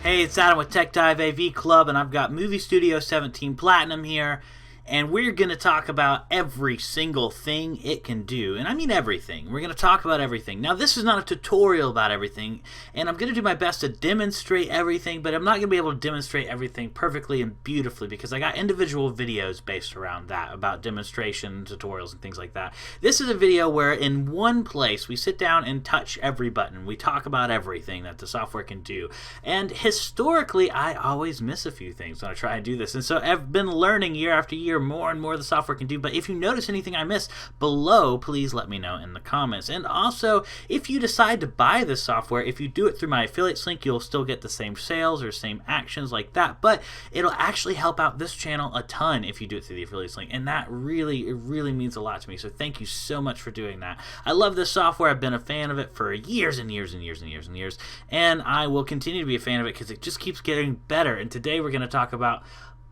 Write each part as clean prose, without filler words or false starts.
Hey, it's Adam with Tech Dive AV Club, and I've got Movie Studio 17 Platinum here, and we're going to talk about every single thing it can do. And I mean everything. We're going to talk about everything. Now, this is not a tutorial about everything, and I'm going to do my best to demonstrate everything, but I'm not going to be able to demonstrate everything perfectly and beautifully because I got individual videos based around that, about demonstration, tutorials, and things like that. This is a video where in one place we sit down and touch every button. We talk about everything that the software can do. And historically, I always miss a few things when I try and do this. And so I've been learning year after year more and more the software can do. But if you notice anything I miss below, please let me know in the comments. And also, if you decide to buy this software, if you do it through my affiliates link, you'll still get the same sales or same actions like that. But it'll actually help out this channel a ton if you do it through the affiliates link. And that really means a lot to me. So thank you so much for doing that. I love this software. I've been a fan of it for years and years and years and years and years. And I will continue to be a fan of it because it just keeps getting better. And today we're going to talk about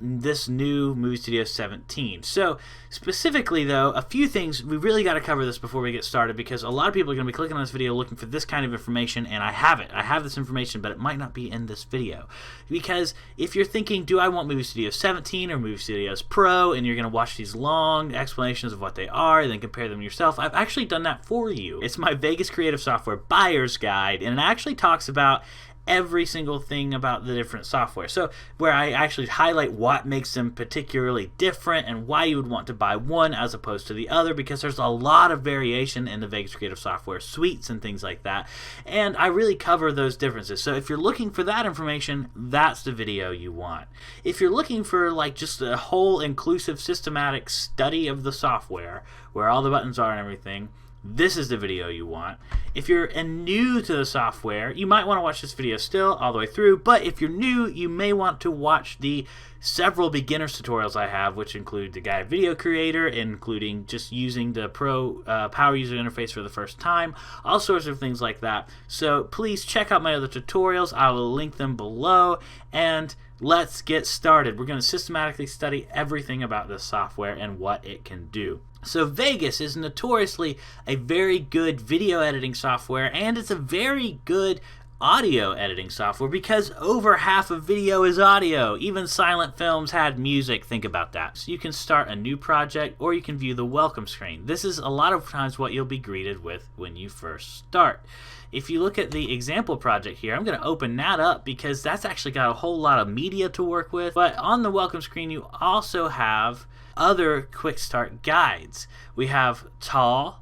this new Movie Studio 17. So specifically though, a few things, we really got to cover this before we get started because a lot of people are going to be clicking on this video looking for this kind of information, and I have it. I have this information, but it might not be in this video. Because if you're thinking, do I want Movie Studio 17 or Movie Studios Pro, and you're going to watch these long explanations of what they are and then compare them yourself, I've actually done that for you. It's my Vegas Creative Software Buyer's Guide, and it actually talks about every single thing about the different software. So where I actually highlight what makes them particularly different and why you would want to buy one as opposed to the other, because there's a lot of variation in the Vegas Creative Software suites and things like that. And I really cover those differences. So if you're looking for that information, that's the video you want. If you're looking for like just a whole inclusive systematic study of the software where all the buttons are and everything, this is the video you want. If you're new to the software, you might want to watch this video still all the way through, but if you're new, you may want to watch the several beginners tutorials I have, which include the guide video creator, including just using the Pro Power User Interface for the first time, all sorts of things like that. So please check out my other tutorials. I will link them below, and let's get started. We're going to systematically study everything about this software and what it can do. So Vegas is notoriously a very good video editing software, and it's a very good audio editing software because over half of video is audio. Even silent films had music. Think about that. So you can start a new project or you can view the welcome screen. This is a lot of times what you'll be greeted with when you first start. If you look at the example project here, I'm going to open that up because that's actually got a whole lot of media to work with. But on the welcome screen, you also have other quick start guides. We have tall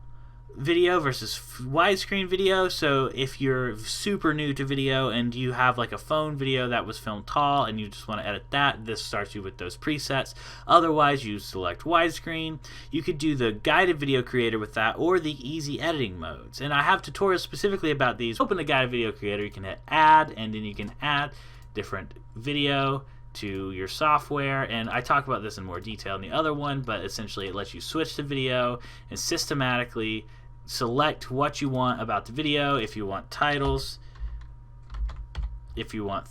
video versus widescreen video. So if you're super new to video and you have like a phone video that was filmed tall and you just want to edit that, this starts you with those presets. Otherwise, you select widescreen. You could do the guided video creator with that or the easy editing modes. And I have tutorials specifically about these. Open the guided video creator, you can hit add, and then you can add different video to your software, and I talk about this in more detail in the other one, but essentially it lets you switch to video and systematically select what you want about the video. If you want titles, if you want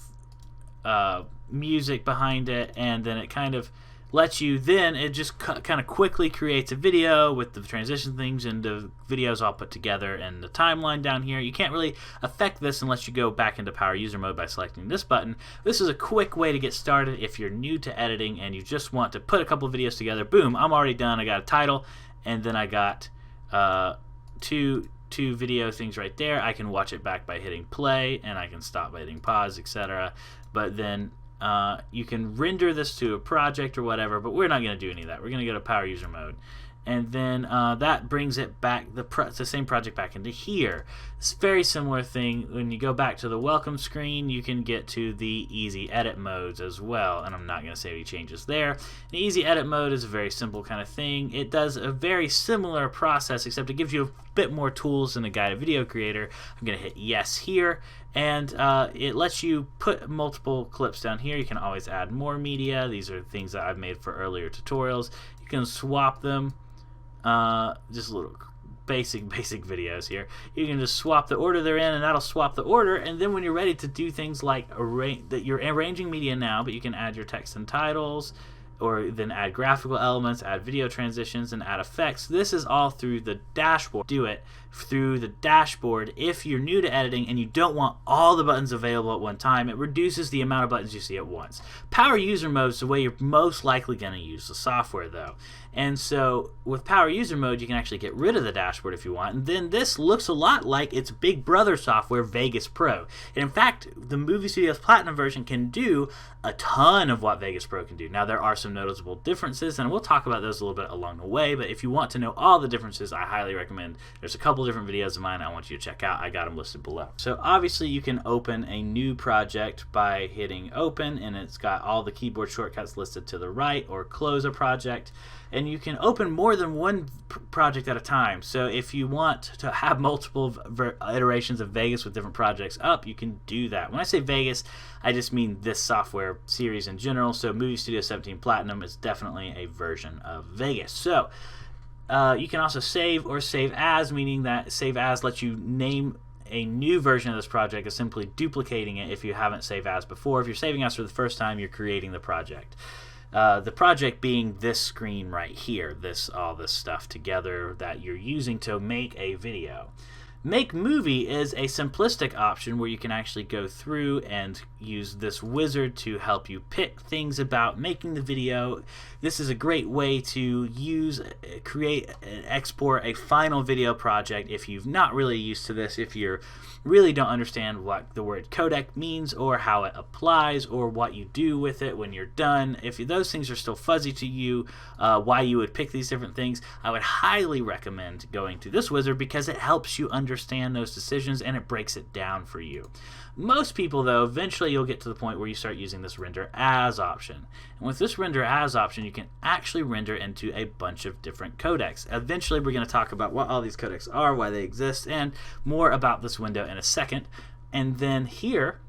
music behind it, and then it kind of lets you, then it just kind of quickly creates a video with the transition things and the videos all put together and the timeline down here. You can't really affect this unless you go back into Power User mode by selecting this button. This is a quick way to get started if you're new to editing and you just want to put a couple of videos together. Boom, I'm already done. I got a title, and then I got two video things right there. I can watch it back by hitting play, and I can stop by hitting pause, etc. But then you can render this to a project or whatever, but we're not going to do any of that. We're going to go to Power User mode. And then that brings it back, the same project back into here. It's a very similar thing. When you go back to the welcome screen, you can get to the easy edit modes as well. And I'm not going to say any changes there. The easy edit mode is a very simple kind of thing. It does a very similar process, except it gives you a bit more tools than the guided video creator. I'm going to hit yes here. And it lets you put multiple clips down here. You can always add more media. These are things that I've made for earlier tutorials. You can swap them. Just little basic videos here. You can just swap the order they're in, and that'll swap the order. And then when you're ready to do things like that you're arranging media now, but you can add your text and titles, or then add graphical elements, add video transitions, and add effects. This is all through the dashboard. Do it through the dashboard. If you're new to editing and you don't want all the buttons available at one time, it reduces the amount of buttons you see at once. Power user mode is the way you're most likely going to use the software though. And so with power user mode, you can actually get rid of the dashboard if you want. And then this looks a lot like its big brother software, Vegas Pro. And in fact, the Movie Studios Platinum version can do a ton of what Vegas Pro can do. Now, there are some noticeable differences, and we'll talk about those a little bit along the way. But if you want to know all the differences, I highly recommend. There's a couple different videos of mine I want you to check out. I got them listed below. So obviously, you can open a new project by hitting open, and it's got all the keyboard shortcuts listed to the right, or close a project. And you can open more than one project at a time. So if you want to have multiple iterations of Vegas with different projects up, you can do that. When I say Vegas, I just mean this software series in general. So Movie Studio 17 Platinum is definitely a version of Vegas. So you can also save or save as, meaning that save as lets you name a new version of this project is simply duplicating it if you haven't saved as before. If you're saving as for the first time, you're creating the project. The project being this screen right here, all this stuff together that you're using to make a video. Make Movie is a simplistic option where you can actually go through and use this wizard to help you pick things about making the video. This is a great way to create and export a final video project if you've not really used to this, if you really don't understand what the word codec means or how it applies or what you do with it when you're done. If those things are still fuzzy to you, why you would pick these different things, I would highly recommend going to this wizard because it helps you understand those decisions and it breaks it down for you. Most people, though, eventually you'll get to the point where you start using this render as option. And with this render as option, you can actually render into a bunch of different codecs. Eventually, we're going to talk about what all these codecs are, why they exist, and more about this window in a second. And then here,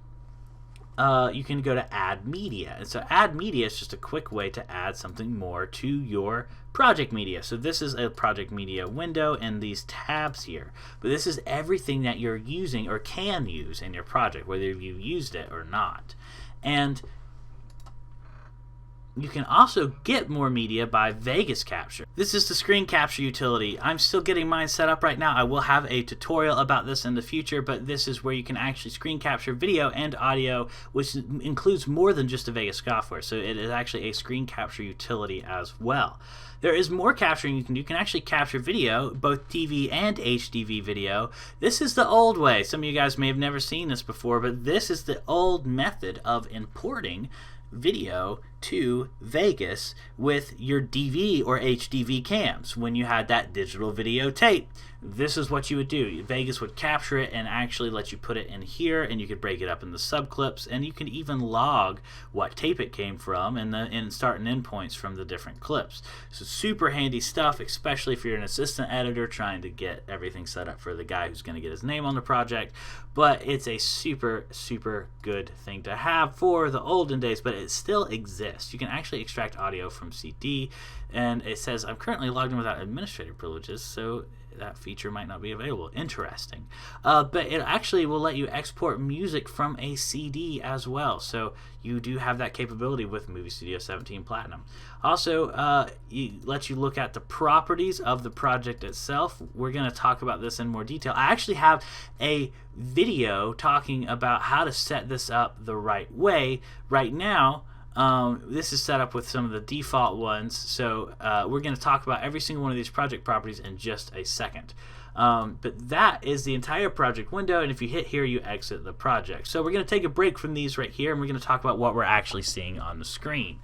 you can go to add media. And so add media is just a quick way to add something more to your project media. So this is a project media window and these tabs here. But this is everything that you're using or can use in your project, whether you used it or not. And you can also get more media by Vegas Capture. This is the screen capture utility. I'm still getting mine set up right now. I will have a tutorial about this in the future, but this is where you can actually screen capture video and audio, which includes more than just the Vegas software. So it is actually a screen capture utility as well. There is more capturing you can do. You can actually capture video, both TV and HDV video. This is the old way. Some of you guys may have never seen this before, but this is the old method of importing video to Vegas with your DV or HDV cams. When you had that digital video tape, this is what you would do. Vegas would capture it and actually let you put it in here, and you could break it up into subclips, and you can even log what tape it came from and start and end points from the different clips. So super handy stuff, especially if you're an assistant editor trying to get everything set up for the guy who's going to get his name on the project. But it's a super good thing to have for the olden days, but it still exists. You can actually extract audio from CD, and it says I'm currently logged in without administrator privileges, so that feature might not be available. Interesting. But it actually will let you export music from a CD as well. So you do have that capability with Movie Studio 17 Platinum. Also, it lets you look at the properties of the project itself. We're going to talk about this in more detail. I actually have a video talking about how to set this up the right way. Right now, this is set up with some of the default ones, so we're going to talk about every single one of these project properties in just a second. But that is the entire project window, and if you hit here, you exit the project. So we're going to take a break from these right here, and we're going to talk about what we're actually seeing on the screen.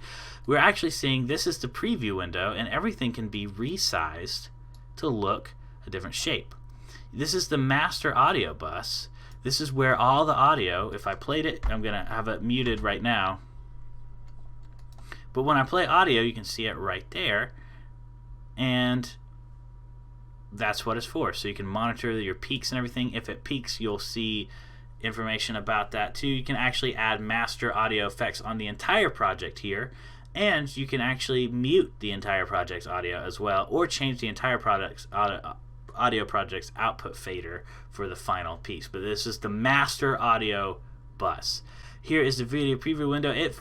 We're actually seeing this is the preview window, and everything can be resized to look a different shape. This is the master audio bus. This is where all the audio, if I played it, I'm going to have it muted right now. But when I play audio, you can see it right there, and that's what it's for. So you can monitor your peaks and everything. If it peaks, you'll see information about that too. You can actually add master audio effects on the entire project here, and you can actually mute the entire project's audio as well, or change the entire audio project's output fader for the final piece. But this is the master audio bus. Here is the video preview window. It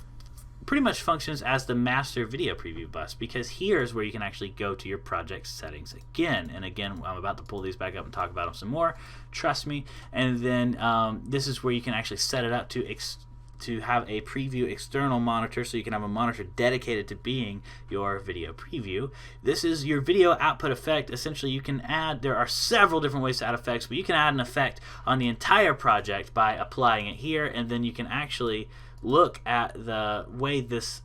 pretty much functions as the master video preview bus, because here's where you can actually go to your project settings again. And again, I'm about to pull these back up and talk about them some more. Trust me. And then this is where you can actually set it up to have a preview external monitor, so you can have a monitor dedicated to being your video preview. This is your video output effect. Essentially, you can add, there are several different ways to add effects, but you can add an effect on the entire project by applying it here, and then you can actually look at the way this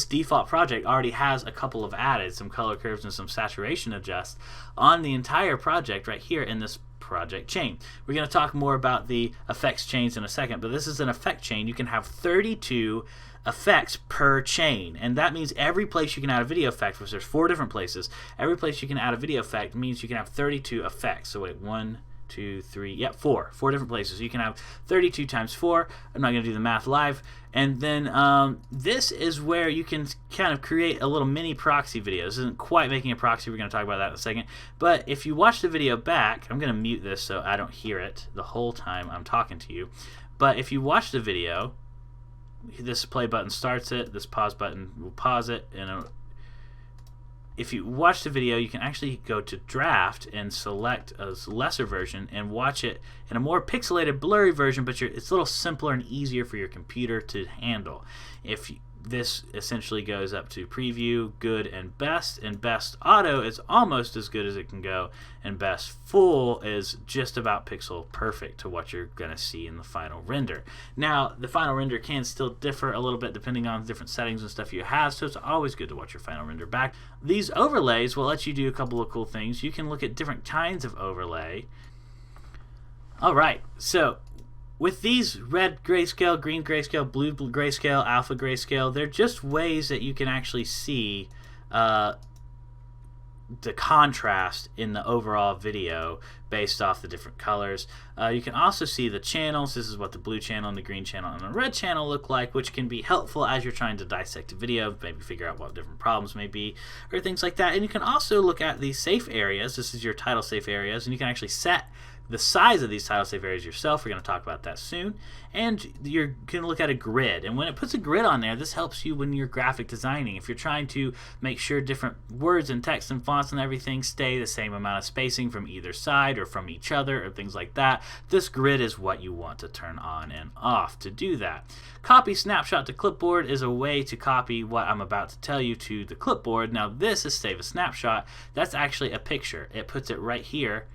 default project already has a couple of added, some color curves and some saturation adjust on the entire project right here in this project chain. We're going to talk more about the effects chains in a second, but this is an effect chain. You can have 32 effects per chain, and that means every place you can add a video effect, which there's 4 different places, every place you can add a video effect means you can have 32 effects. So wait, 1, 2, 3, yep, 4 different places. So you can have 32 times 4. I'm not going to do the math live. And then this is where you can kind of create a little mini proxy video. This isn't quite making a proxy. We're going to talk about that in a second. But if you watch the video back, I'm going to mute this so I don't hear it the whole time I'm talking to you. But if you watch the video, this play button starts it, this pause button will pause it, and if you watch the video, you can actually go to draft and select a lesser version and watch it in a more pixelated, blurry version, but it's a little simpler and easier for your computer to handle. This essentially goes up to preview, good, and best auto is almost as good as it can go, and best full is just about pixel perfect to what you're going to see in the final render. Now, the final render can still differ a little bit depending on different settings and stuff you have, so it's always good to watch your final render back. These overlays will let you do a couple of cool things. You can look at different kinds of overlay. Alright, so with these red grayscale, green grayscale, blue grayscale, alpha grayscale, they're just ways that you can actually see the contrast in the overall video based off the different colors. You can also see the channels. This is what the blue channel and the green channel and the red channel look like, which can be helpful as you're trying to dissect a video, maybe figure out what different problems may be, or things like that. And you can also look at the safe areas. This is your title safe areas, and you can actually set the size of these title safe areas yourself. We're going to talk about that soon. And you're going to look at a grid. And when it puts a grid on there, this helps you when you're graphic designing. If you're trying to make sure different words and text and fonts and everything stay the same amount of spacing from either side or from each other or things like that, this grid is what you want to turn on and off to do that. Copy snapshot to clipboard is a way to copy what I'm about to tell you to the clipboard. Now this is save a snapshot. That's actually a picture. It puts it right here.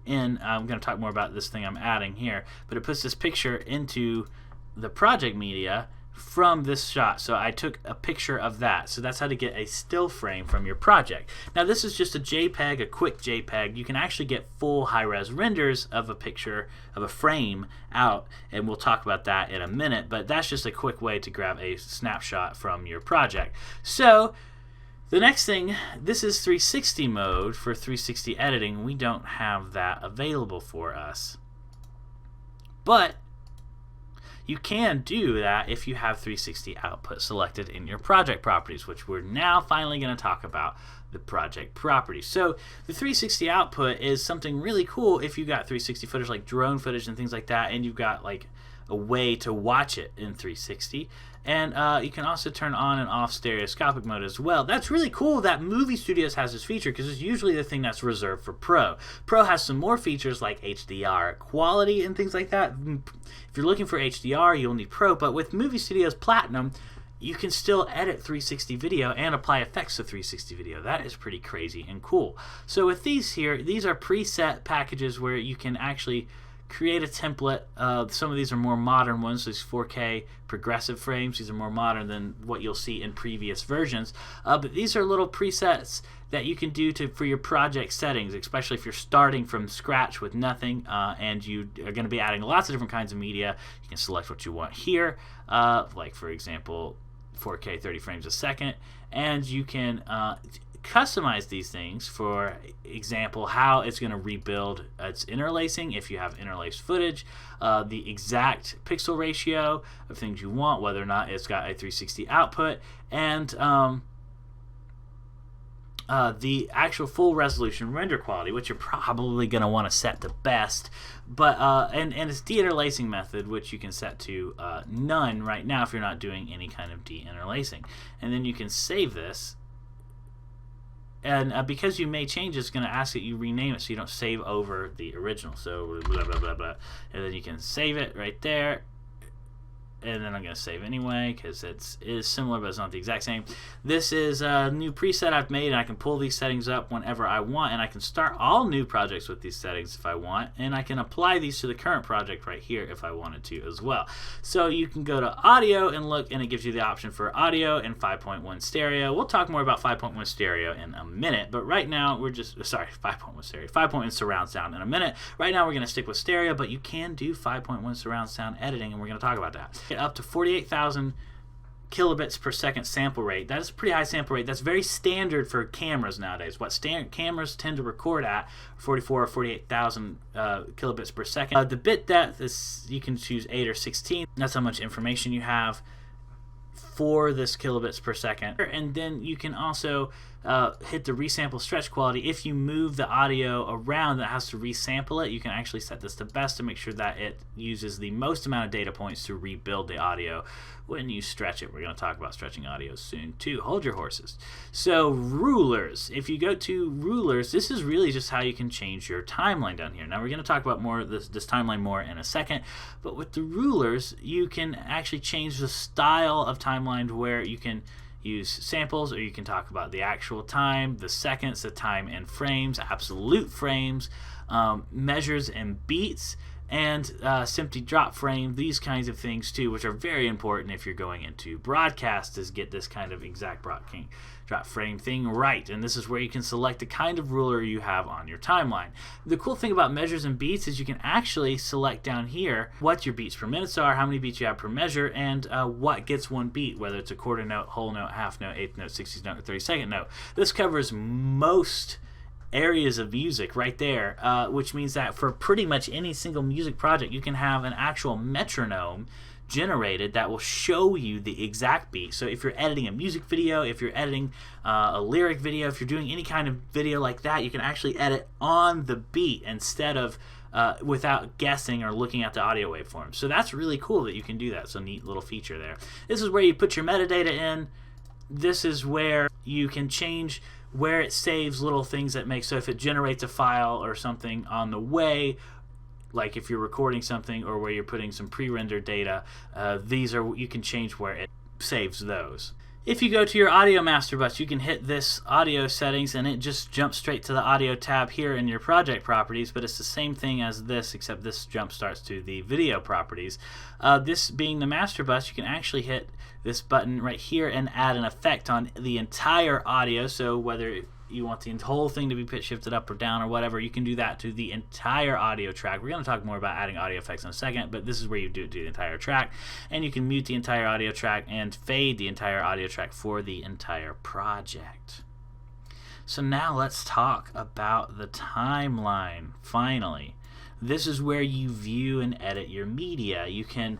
And I'm going to talk more about this thing I'm adding here, but it puts this picture into the project media from this shot. So I took a picture of that. So that's how to get a still frame from your project. Now this is just a JPEG, a quick JPEG. You can actually get full high-res renders of a picture of a frame out, and we'll talk about that in a minute, but that's just a quick way to grab a snapshot from your project. So the next thing, this is 360 mode for 360 editing. We don't have that available for us. But you can do that if you have 360 output selected in your project properties, which we're now finally going to talk about the project properties. So the 360 output is something really cool if you got 360 footage like drone footage and things like that, and you've got like a way to watch it in 360. And you can also turn on and off stereoscopic mode as well. That's really cool that Movie Studios has this feature, because it's usually the thing that's reserved for Pro. Pro has some more features like HDR quality and things like that. If you're looking for HDR, you'll need Pro, but with Movie Studios Platinum, you can still edit 360 video and apply effects to 360 video. That is pretty crazy and cool. So with these here, these are preset packages where you can actually create a template. Some of these are more modern ones, these 4K progressive frames. These are more modern than what you'll see in previous versions. But these are little presets that you can do for your project settings, especially if you're starting from scratch with nothing and you are going to be adding lots of different kinds of media. You can select what you want here, like for example 4K 30 frames a second, and you can customize these things. For example, how it's going to rebuild its interlacing if you have interlaced footage, the exact pixel ratio of things you want, whether or not it's got a 360 output, and the actual full resolution render quality, which you're probably going to want to set to best, but and its deinterlacing method, which you can set to none right now if you're not doing any kind of deinterlacing. And then you can save this, and because you made changes, it's going to ask that you rename it so you don't save over the original. So blah blah blah blah, and then you can save it right there. And then I'm going to save anyway because it is similar, but it's not the exact same. This is a new preset I've made, and I can pull these settings up whenever I want, and I can start all new projects with these settings if I want, and I can apply these to the current project right here if I wanted to as well. So you can go to audio and look, and it gives you the option for audio and 5.1 stereo. We'll talk more about 5.1 stereo in a minute, but right now we're just, sorry, 5.1 stereo, 5.1 surround sound in a minute. Right now we're going to stick with stereo, but you can do 5.1 surround sound editing, and we're going to talk about that. Up to 48,000 kilobits per second sample rate. That is a pretty high sample rate. That's very standard for cameras nowadays. What cameras tend to record at 44 or 48,000 kilobits per second. The bit depth is, you can choose 8 or 16. That's how much information you have for this kilobits per second. And then you can also hit the resample stretch quality. If you move the audio around that has to resample it, you can actually set this to best to make sure that it uses the most amount of data points to rebuild the audio when you stretch it. We're going to talk about stretching audio soon too. Hold your horses. So rulers. If you go to rulers, this is really just how you can change your timeline down here. Now we're going to talk about more this timeline more in a second, but with the rulers you can actually change the style of timeline to where you can use samples, or you can talk about the actual time, the seconds, the time in frames, absolute frames, measures and beats, and simply drop frame, these kinds of things too, which are very important if you're going into broadcast, is get this kind of exact drop frame thing right. And this is where you can select the kind of ruler you have on your timeline. The cool thing about measures and beats is you can actually select down here what your beats per minute are, how many beats you have per measure, and what gets one beat, whether it's a quarter note, whole note, half note, eighth note, 60th note, or 32nd note. This covers most areas of music right there, which means that for pretty much any single music project you can have an actual metronome generated that will show you the exact beat. So if you're editing a music video, if you're editing a lyric video, if you're doing any kind of video like that, you can actually edit on the beat instead of without guessing or looking at the audio waveform. So that's really cool that you can do that. So neat little feature there. This is where you put your metadata in. This is where you can change where it saves little things that make, so if it generates a file or something on the way, like if you're recording something or where you're putting some pre-rendered data, you can change where it saves those. If you go to your audio master bus, you can hit this audio settings and it just jumps straight to the audio tab here in your project properties, but it's the same thing as this, except this jump starts to the video properties. This being the master bus, you can actually hit this button right here and add an effect on the entire audio. So whether you want the whole thing to be pitch shifted up or down or whatever, you can do that to the entire audio track. We're going to talk more about adding audio effects in a second, but this is where you do it to the entire track, and you can mute the entire audio track and fade the entire audio track for the entire project. So now let's talk about the timeline. Finally, this is where you view and edit your media. You can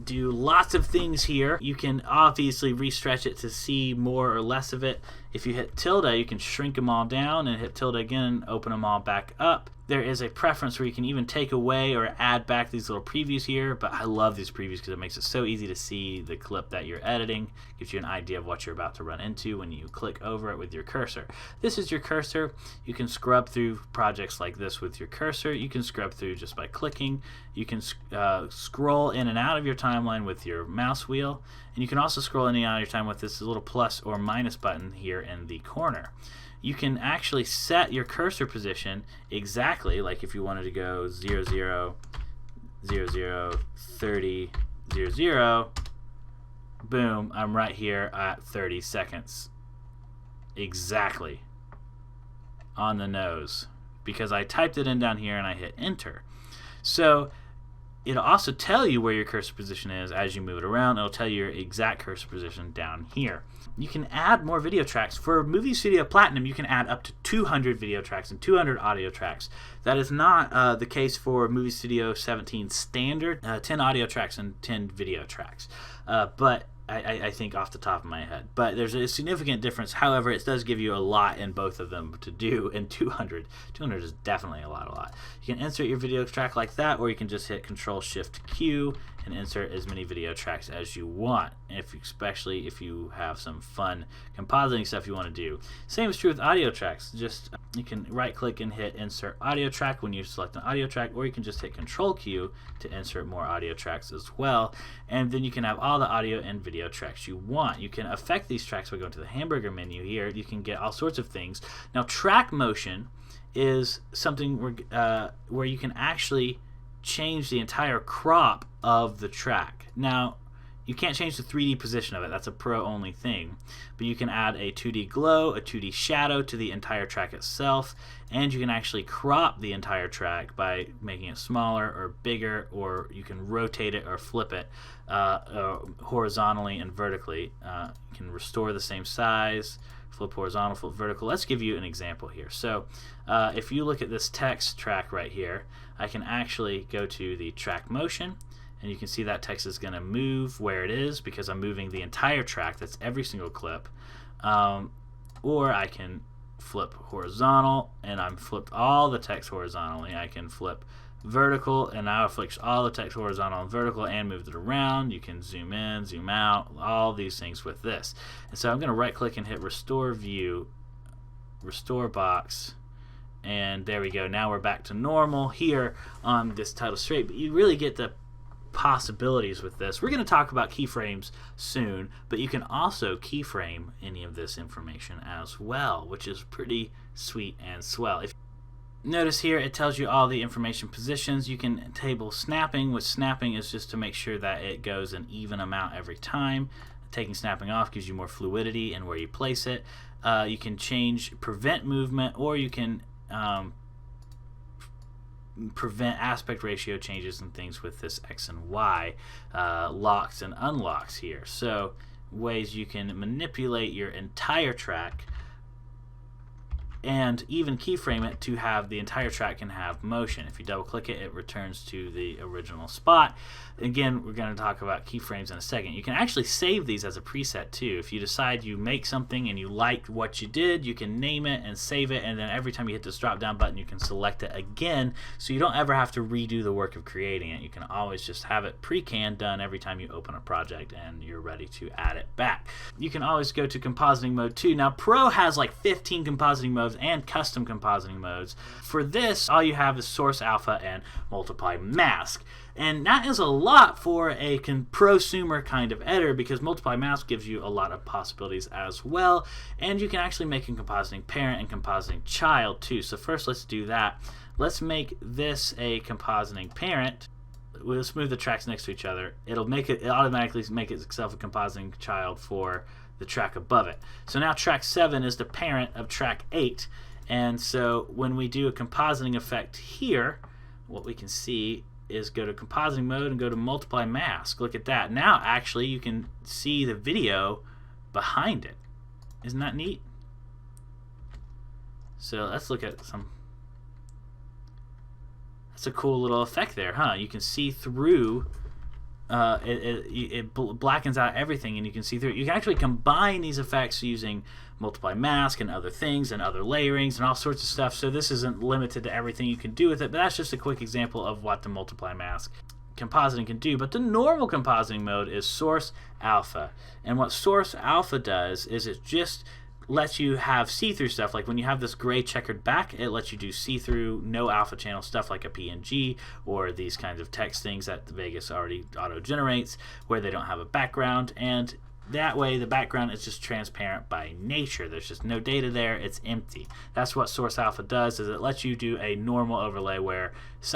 do lots of things here. You can obviously restretch it to see more or less of it. If you hit tilde, you can shrink them all down, and hit tilde again, open them all back up. There is a preference where you can even take away or add back these little previews here, but I love these previews because it makes it so easy to see the clip that you're editing. Gives you an idea of what you're about to run into when you click over it with your cursor. This is your cursor. You can scrub through projects like this with your cursor. You can scrub through just by clicking. You can scroll in and out of your timeline with your mouse wheel, and you can also scroll in and out of your timeline with this little plus or minus button here in the corner. You can actually set your cursor position exactly, like if you wanted to go 0, 0, 0, 0, 30, 0, 0, boom, I'm right here at 30 seconds. Exactly. On the nose. Because I typed it in down here and I hit enter. So it'll also tell you where your cursor position is as you move it around. It'll tell you your exact cursor position down here. You can add more video tracks. For Movie Studio Platinum, you can add up to 200 video tracks and 200 audio tracks. That is not the case for Movie Studio 17 Standard, 10 audio tracks and 10 video tracks. But I think off the top of my head. But there's a significant difference. However, it does give you a lot in both of them to do in 200. 200 is definitely a lot. You can insert your video track like that, or you can just hit Control-Shift-Q and insert as many video tracks as you want, especially if you have some fun compositing stuff you want to do. Same is true with audio tracks. Just you can right-click and hit Insert Audio Track when you select an audio track, or you can just hit Control-Q to insert more audio tracks as well. And then you can have all the audio and video tracks you want. You can affect these tracks by going to the hamburger menu here. You can get all sorts of things. Now, track motion is something where you can actually change the entire crop of the track. Now, you can't change the 3D position of it. That's a pro-only thing. But you can add a 2D glow, a 2D shadow to the entire track itself, and you can actually crop the entire track by making it smaller or bigger, or you can rotate it or flip it horizontally and vertically. You can restore the same size, flip horizontal, flip vertical. Let's give you an example here. So if you look at this text track right here, I can actually go to the track motion, and you can see that text is going to move where it is because I'm moving the entire track. That's every single clip. Or I can flip horizontal, and I'm flipped all the text horizontally. I can flip vertical, and now I flipped all the text horizontal and vertical and moved it around. You can zoom in, zoom out, all these things with this. And so I'm going to right click and hit Restore View, Restore Box, and there we go. Now we're back to normal here on this title straight, but you really get the possibilities with this. We're going to talk about keyframes soon, but you can also keyframe any of this information as well, which is pretty sweet and swell. If notice here it tells you all the information positions. You can table snapping, which snapping is just to make sure that it goes an even amount every time. Taking snapping off gives you more fluidity in where you place it. You can change prevent movement, or you can prevent aspect ratio changes and things with this X and Y locks and unlocks here. So ways you can manipulate your entire track and even keyframe it to have the entire track can have motion. If you double click it, it returns to the original spot. Again, we're going to talk about keyframes in a second. You can actually save these as a preset too. If you decide you make something and you liked what you did, you can name it and save it, and then every time you hit this drop down button you can select it again, so you don't ever have to redo the work of creating it. You can always just have it pre-canned done every time you open a project and you're ready to add it back. You can always go to compositing mode too. Now Pro has like 15 compositing modes and custom compositing modes. For this, all you have is source, alpha, and multiply mask. And that is a lot for a prosumer kind of editor, because multiply mask gives you a lot of possibilities as well. And you can actually make a compositing parent and compositing child too. So first let's do that. Let's make this a compositing parent. We'll smooth the tracks next to each other. It'll automatically make itself a compositing child for the track above it. So now track 7 is the parent of track 8. And so when we do a compositing effect here, what we can see is go to compositing mode and go to multiply mask. Look at that. Now actually you can see the video behind it. Isn't that neat? So let's look at some. That's a cool little effect there, huh? You can see through. It blackens out everything, and you can see through it. You can actually combine these effects using multiply mask and other things and other layerings and all sorts of stuff. So this isn't limited to everything you can do with it, but that's just a quick example of what the multiply mask compositing can do. But the normal compositing mode is source alpha, and what source alpha does is it just lets you have see-through stuff. Like when you have this gray checkered back, it lets you do see-through, no alpha channel stuff like a PNG or these kinds of text things that Vegas already auto-generates where they don't have a background, and that way the background is just transparent by nature. There's just no data there, it's empty. That's what source alpha does, is it lets you do a normal overlay where if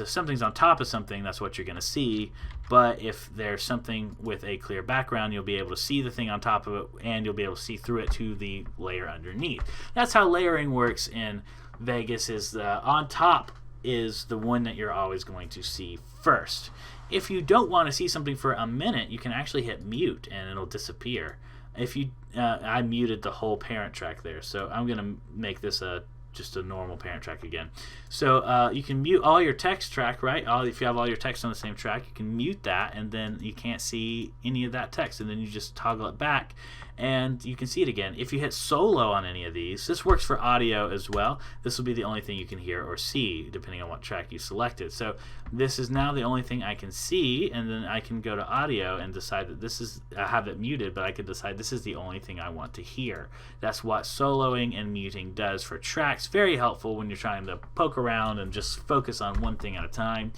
something's on top of something, that's what you're going to see. But if there's something with a clear background, you'll be able to see the thing on top of it, and you'll be able to see through it to the layer underneath. That's how layering works in Vegas, is the on top is the one that you're always going to see first. If you don't want to see something for a minute, you can actually hit mute and it'll disappear. If you, I muted the whole parent track there, so I'm going to make this a just a normal parent track again. So you can mute all your text track, right? If you have all your text on the same track, you can mute that, and then you can't see any of that text, and then you just toggle it back and you can see it again. If you hit solo on any of these, this works for audio as well. This will be the only thing you can hear or see depending on what track you selected. So this is now the only thing I can see, and then I can go to audio and decide that this is, I have it muted, but I could decide this is the only thing I want to hear. That's what soloing and muting does for tracks. Very helpful when you're trying to poke around and just focus on one thing at a time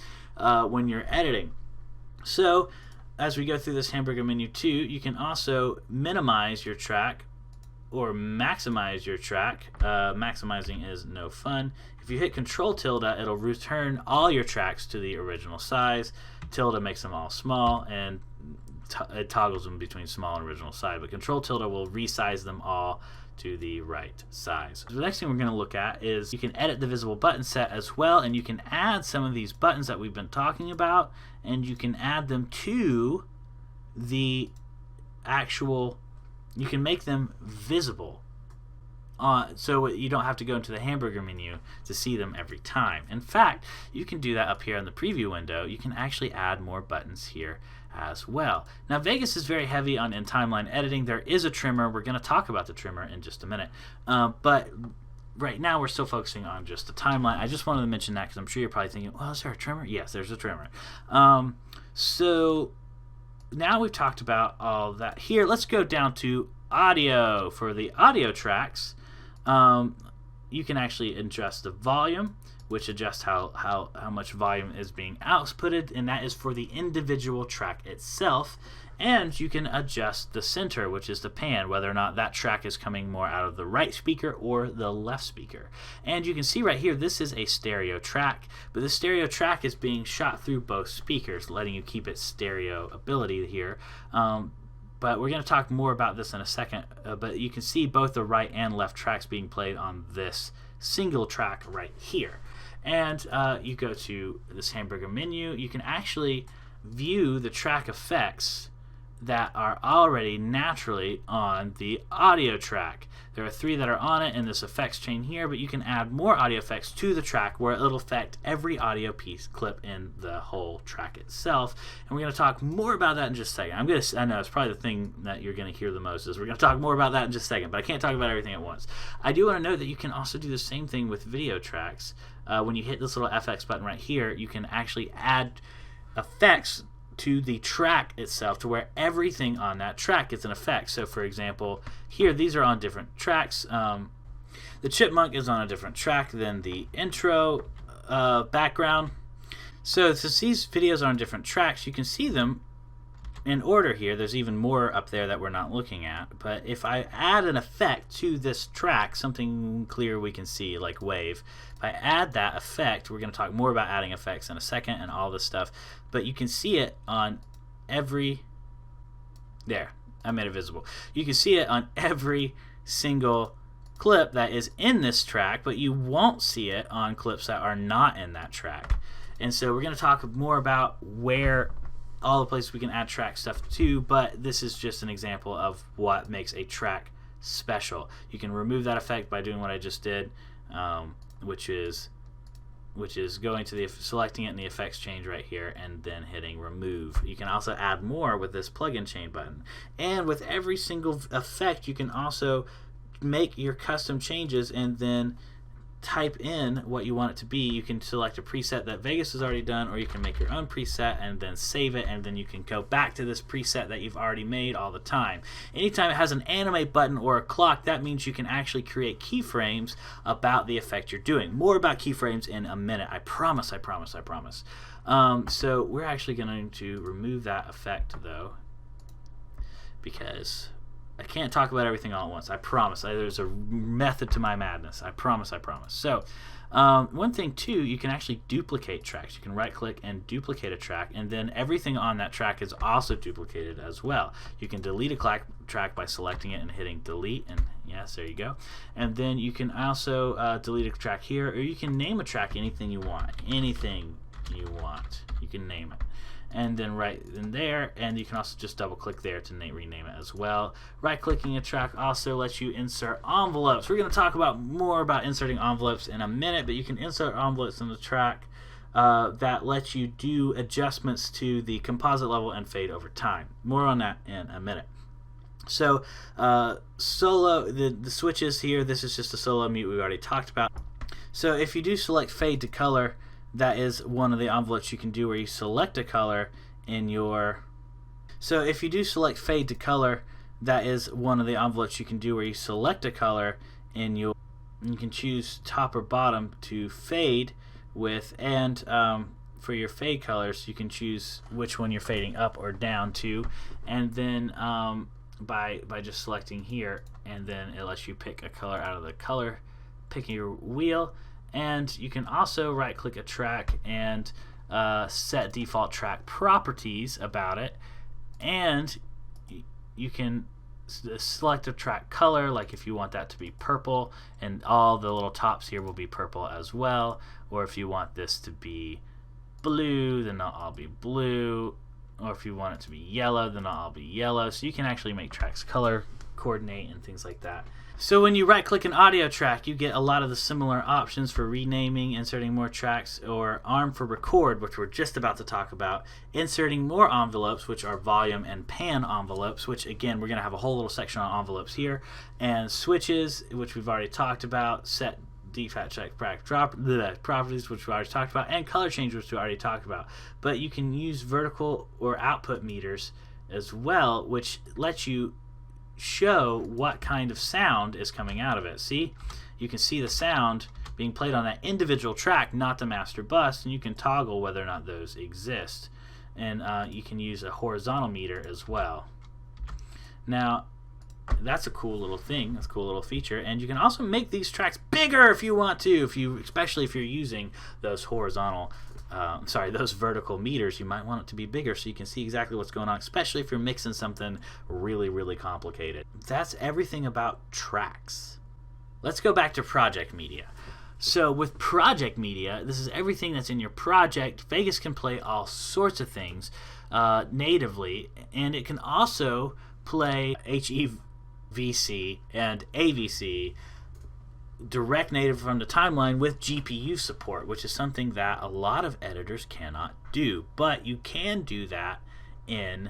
when you're editing. So as we go through this hamburger menu too, you can also minimize your track or maximize your track. Maximizing is no fun. If you hit Control tilde, it'll return all your tracks to the original size. Tilde makes them all small, and it toggles them between small and original size. But Control tilde will resize them all to the right size. So the next thing we're going to look at is you can edit the visible button set as well, and you can add some of these buttons that we've been talking about, and you can add them to the actual, you can make them visible so you don't have to go into the hamburger menu to see them every time. In fact, you can do that up here in the preview window. You can actually add more buttons here as well. Now Vegas is very heavy on in timeline editing. There is a trimmer. We're going to talk about the trimmer in just a minute, but right now we're still focusing on just the timeline. I just wanted to mention that because I'm sure you're probably thinking, well, is there a trimmer? Yes, there's a trimmer. So now we've talked about all that here. Let's go down to audio. For the audio tracks, you can actually adjust the volume, which adjusts how much volume is being outputted, and that is for the individual track itself. And you can adjust the center, which is the pan, whether or not that track is coming more out of the right speaker or the left speaker. And you can see right here, this is a stereo track, but the stereo track is being shot through both speakers, letting you keep its stereo ability here. But we're going to talk more about this in a second, but you can see both the right and left tracks being played on this single track right here. And you go to this hamburger menu, you can actually view the track effects that are already naturally on the audio track. There are 3 that are on it in this effects chain here, but you can add more audio effects to the track where it'll affect every audio piece clip in the whole track itself. And we're going to talk more about that in just a second. I know it's probably the thing that you're going to hear the most is we're going to talk more about that in just a second, but I can't talk about everything at once. I do want to note that you can also do the same thing with video tracks. When you hit this little FX button right here, you can actually add effects to the track itself to where everything on that track gets an effect. So for example, here these are on different tracks. The chipmunk is on a different track than the intro background. So since these videos are on different tracks, you can see them in order here. There's even more up there that we're not looking at, but if I add an effect to this track, something clear we can see like wave, if I add that effect, we're going to talk more about adding effects in a second and all this stuff, but you can see it on every, there, I made it visible. You can see it on every single clip that is in this track, but you won't see it on clips that are not in that track. And so we're going to talk more about where all the places we can add track stuff to, but this is just an example of what makes a track special. You can remove that effect by doing what I just did, which is going to the selecting it in the effects change right here and then hitting remove. You can also add more with this plugin chain button, and with every single effect you can also make your custom changes and then type in what you want it to be. You can select a preset that Vegas has already done, or you can make your own preset and then save it, and then you can go back to this preset that you've already made all the time. Anytime it has an animate button or a clock, that means you can actually create keyframes about the effect you're doing. More about keyframes in a minute. I promise, I promise, I promise. So we're actually going to remove that effect though, because I can't talk about everything all at once. I promise. There's a method to my madness. I promise, I promise. So one thing too, you can actually duplicate tracks. You can right click and duplicate a track, and then everything on that track is also duplicated as well. You can delete a track by selecting it and hitting delete, and yes, there you go. And then you can also delete a track here, or you can name a track anything you want. Anything you want, you can name it. and then right in there, and you can also just double click there to rename it as well. Right clicking a track also lets you insert envelopes. We're going to talk about more about inserting envelopes in a minute, but you can insert envelopes in the track that lets you do adjustments to the composite level and fade over time. More on that in a minute. So solo, the switches here, this is just a solo mute we already talked about. So if you do select fade to color, that is one of the envelopes you can do where you select a color in your... So if you do select fade to color, that is one of the envelopes you can do where you select a color in your... You can choose top or bottom to fade with, and for your fade colors you can choose which one you're fading up or down to, and then by just selecting here, and then it lets you pick a color out of the color picker wheel. And you can also right click a track and set default track properties about it, and you can select a track color, like if you want that to be purple and all the little tops here will be purple as well, or if you want this to be blue, then they'll all be blue, or if you want it to be yellow, then they'll all be yellow. So you can actually make tracks color coordinate and things like that. So when you right click an audio track, you get a lot of the similar options for renaming, inserting more tracks, or ARM for record, which we're just about to talk about, inserting more envelopes, which are volume and pan envelopes, which again we're going to have a whole little section on envelopes here, and switches, which we've already talked about, set default track properties, which we already talked about, and color change, which we already talked about. But you can use vertical or output meters as well, which lets you show what kind of sound is coming out of it. See, you can see the sound being played on that individual track, not the master bus, and you can toggle whether or not those exist. And you can use a horizontal meter as well. Now that's a cool little thing, that's a cool little feature, and you can also make these tracks bigger if you want to, especially if you're using those horizontal those vertical meters. You might want it to be bigger so you can see exactly what's going on, especially if you're mixing something really complicated. That's everything about tracks. Let's go back to project media. So with project media, this is everything that's in your project. Vegas can play all sorts of things natively, and it can also play HEVC and AVC direct native from the timeline with GPU support, which is something that a lot of editors cannot do, but you can do that in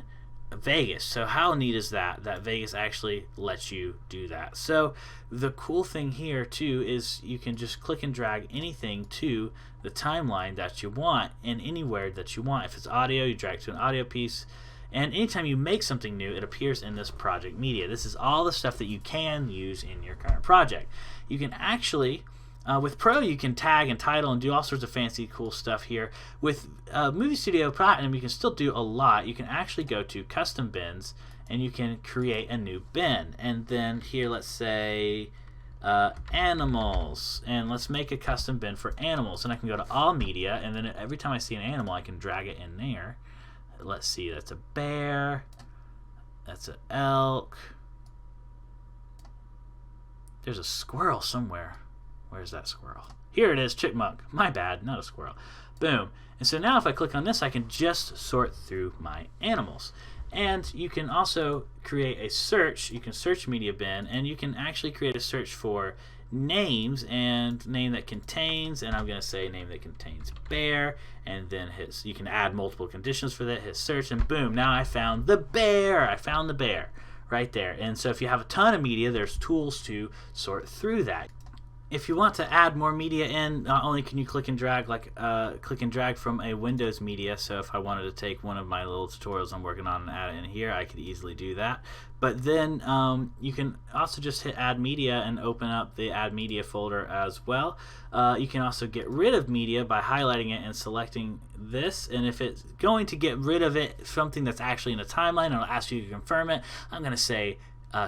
Vegas. So how neat is that Vegas actually lets you do that? So the cool thing here too is you can just click and drag anything to the timeline that you want and anywhere that you want. If it's audio, you drag to an audio piece, and anytime you make something new, it appears in this project media. This is all the stuff that you can use in your current project. You can actually, with Pro, you can tag and title and do all sorts of fancy, cool stuff here. With Movie Studio Platinum, you can still do a lot. You can actually go to Custom Bins, and you can create a new bin. And then here, let's say animals, and let's make a custom bin for animals. And I can go to All Media, and then every time I see an animal, I can drag it in there. Let's see, that's a bear, that's an elk, there's a squirrel somewhere. Where's that squirrel? Here it is, chipmunk. My bad, not a squirrel. Boom. And so now if I click on this, I can just sort through my animals. And you can also create a search. You can search media bin, and you can actually create a search for names and name that contains, and I'm going to say name that contains bear, and then you can add multiple conditions for that, hit search, and boom, now I found the bear. I found the bear right there. And so if you have a ton of media, there's tools to sort through that. If you want to add more media in, not only can you click and drag from a Windows media, so if I wanted to take one of my little tutorials I'm working on and add it in here, I could easily do that. But then you can also just hit add media and open up the add media folder as well. You can also get rid of media by highlighting it and selecting this, and if it's going to get rid of it, something that's actually in a timeline, it'll ask you to confirm it. I'm going to say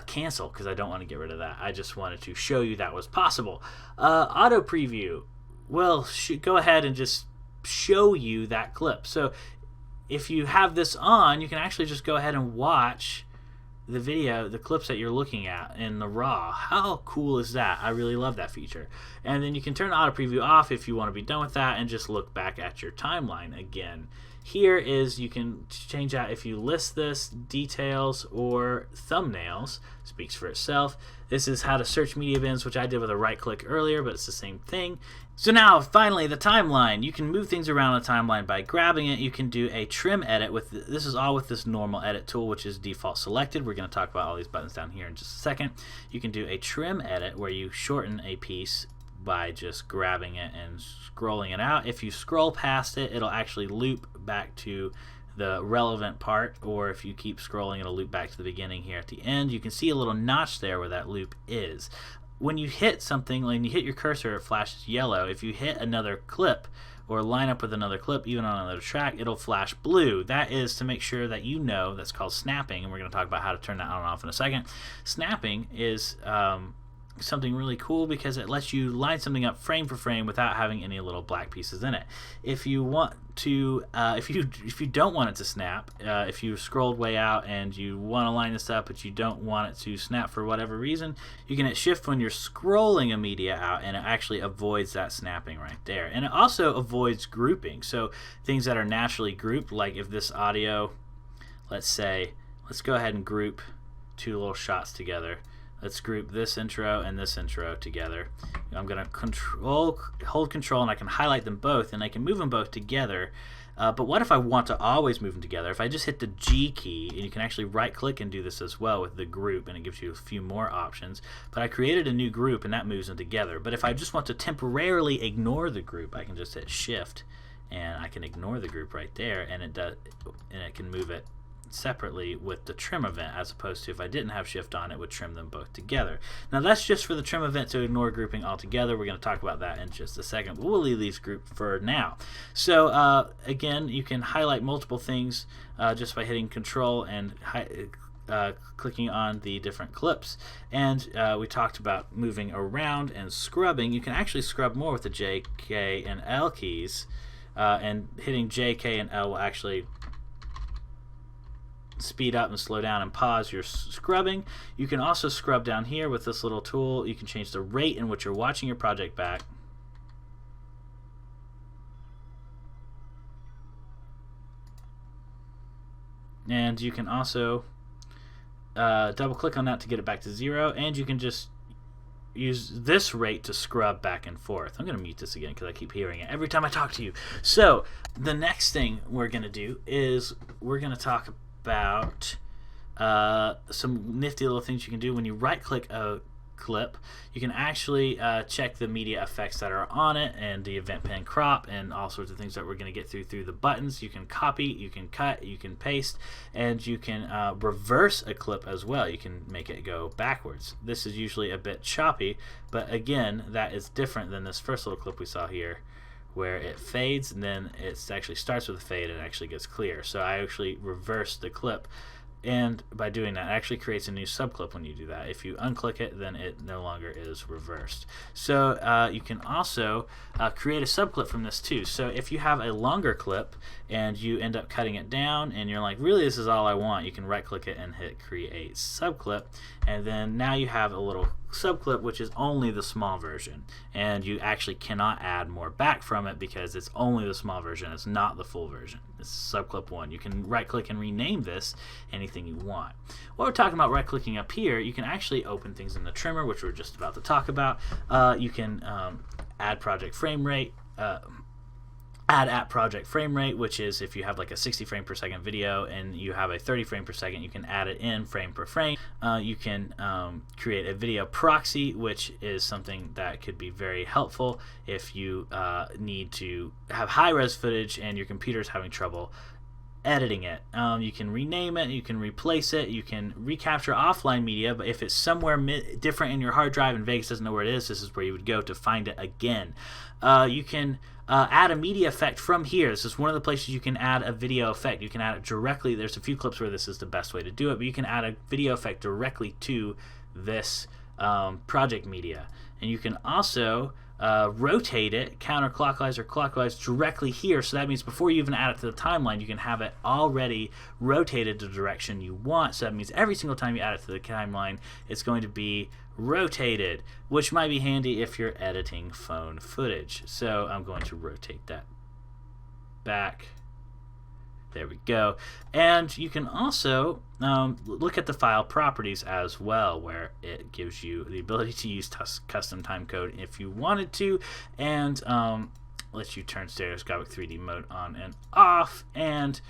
cancel, because I don't want to get rid of that. I just wanted to show you that was possible. Auto preview will go ahead and just show you that clip. So if you have this on, you can actually just go ahead and watch the video, the clips that you're looking at in the raw. How cool is that? I really love that feature. And then you can turn auto preview off if you want to be done with that and just look back at your timeline again here is you can change out if you list this, details, or thumbnails. Speaks for itself. This is how to search media bins, which I did with a right click earlier, but it's the same thing. So now finally the timeline. You can move things around the timeline by grabbing it. You can do a trim edit with this is all with this normal edit tool, which is default selected. We're going to talk about all these buttons down here in just a second. You can do a trim edit where you shorten a piece by just grabbing it and scrolling it out. If you scroll past it, it'll actually loop back to the relevant part, or if you keep scrolling, it'll loop back to the beginning here at the end. You can see a little notch there where that loop is. When you hit something, when you hit your cursor, it flashes yellow. If you hit another clip or line up with another clip, even on another track, it'll flash blue. That is to make sure that you know, that's called snapping, and we're going to talk about how to turn that on and off in a second. Snapping is something really cool because it lets you line something up frame for frame without having any little black pieces in it. If you want to, if you don't want it to snap, if you scrolled way out and you want to line this up but you don't want it to snap for whatever reason, you can hit shift when you're scrolling a media out, and it actually avoids that snapping right there. And it also avoids grouping. So things that are naturally grouped, like if this audio, let's go ahead and group two little shots together. Let's group this intro and this intro together. I'm going to hold control, and I can highlight them both, and I can move them both together. But what if I want to always move them together? If I just hit the G key, and you can actually right click and do this as well with the group, and it gives you a few more options. But I created a new group, and that moves them together. But if I just want to temporarily ignore the group, I can just hit shift, and I can ignore the group right there, and it can move it separately with the trim event, as opposed to if I didn't have shift on, it would trim them both together. Now that's just for the trim event to ignore grouping altogether. We're going to talk about that in just a second, but we'll leave these grouped for now. So again, you can highlight multiple things just by hitting control and clicking on the different clips. And we talked about moving around and scrubbing. You can actually scrub more with the J, K, and L keys, and hitting J, K, and L will actually speed up and slow down and pause your scrubbing. You can also scrub down here with this little tool. You can change the rate in which you're watching your project back. And you can also double click on that to get it back to 0, and you can just use this rate to scrub back and forth. I'm going to mute this again because I keep hearing it every time I talk to you. So the next thing we're going to do is we're going to talk about some nifty little things you can do when you right click a clip. You can actually check the media effects that are on it and the event pen crop and all sorts of things that we're going to get through the buttons. You can copy, you can cut, you can paste, and you can reverse a clip as well. You can make it go backwards. This is usually a bit choppy, but again, that is different than this first little clip we saw here, where it fades and then it actually starts with a fade and actually gets clear. So I actually reverse the clip, and by doing that, it actually creates a new subclip when you do that. If you unclick it, then it no longer is reversed. So you can also create a subclip from this too. So if you have a longer clip and you end up cutting it down and you're like, really, this is all I want, you can right click it and hit create subclip, and then now you have a little subclip which is only the small version, and you actually cannot add more back from it because it's only the small version, it's not the full version. It's subclip 1. You can right click and rename this anything you want. While we're talking about right clicking up here, you can actually open things in the trimmer, which we're just about to talk about. You can add project frame rate, add at project frame rate, which is if you have like a 60 frame per second video and you have a 30 frame per second, you can add it in frame per frame. You can create a video proxy, which is something that could be very helpful if you need to have high res footage and your computer's having trouble editing it. You can rename it, you can replace it, you can recapture offline media, but if it's somewhere different in your hard drive and Vegas doesn't know where it is, this is where you would go to find it again. You can add a media effect from here. This is one of the places you can add a video effect. You can add it directly. There's a few clips where this is the best way to do it, but you can add a video effect directly to this project media. And you can also rotate it counterclockwise or clockwise directly here. So that means before you even add it to the timeline, you can have it already rotated the direction you want. So that means every single time you add it to the timeline, it's going to be rotated, which might be handy if you're editing phone footage. So I'm going to rotate that back There we go. And you can also look at the file properties as well, where it gives you the ability to use custom timecode if you wanted to, and lets you turn stereoscopic 3D mode on and off, and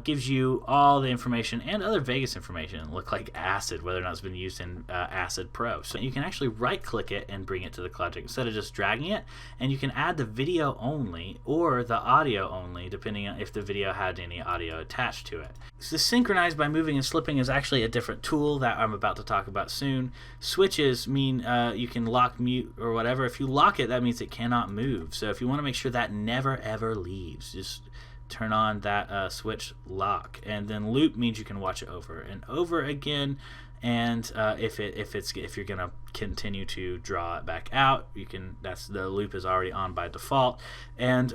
gives you all the information and other Vegas information. Look like Acid, whether or not it's been used in Acid Pro. So you can actually right click it and bring it to the CloudTech instead of just dragging it, and you can add the video only or the audio only, depending on if the video had any audio attached to it. So synchronize by moving and slipping is actually a different tool that I'm about to talk about soon. Switches mean you can lock, mute, or whatever. If you lock it, that means it cannot move. So if you want to make sure that never ever leaves, just turn on that switch lock. And then loop means you can watch it over and over again, and if you're gonna continue to draw it back out, you can. That's the loop is already on by default. And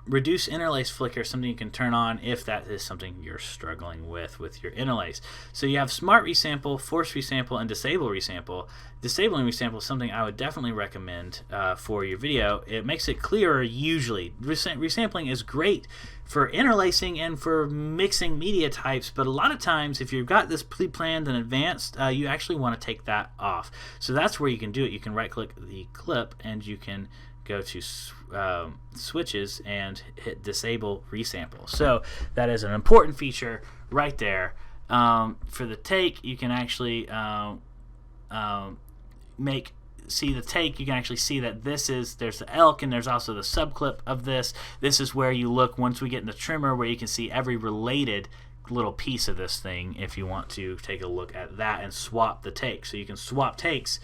reduce interlace flicker, something you can turn on if that is something you're struggling with your interlace. So you have smart resample, force resample, and disable resample. Disabling resample is something I would definitely recommend for your video. It makes it clearer usually. Resampling is great for interlacing and for mixing media types, but a lot of times if you've got this pre-planned and advanced, you actually want to take that off. So that's where you can do it. You can right click the clip and you can go to switches and hit disable resample. So that is an important feature right there. For the take, you can actually see the take. You can actually see that there's the elk, and there's also the subclip of this. This is where you look once we get in the trimmer, where you can see every related little piece of this thing if you want to take a look at that and swap the take. So you can swap takes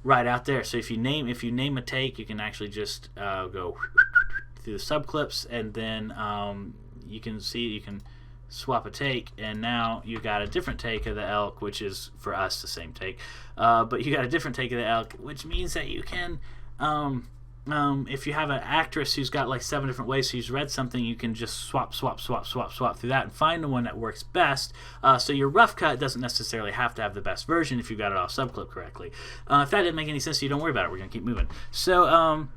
right out there. So if you name a take, you can actually just go through the subclips, and then you can swap a take, and now you got a different take of the elk, which is for us the same take, but you got a different take of the elk, which means that you can if you have an actress who's got like 7 different ways she's read something, you can just swap through that and find the one that works best. So your rough cut doesn't necessarily have to have the best version if you got it all subclip correctly. If that didn't make any sense to you, don't worry about it. We're gonna keep moving. So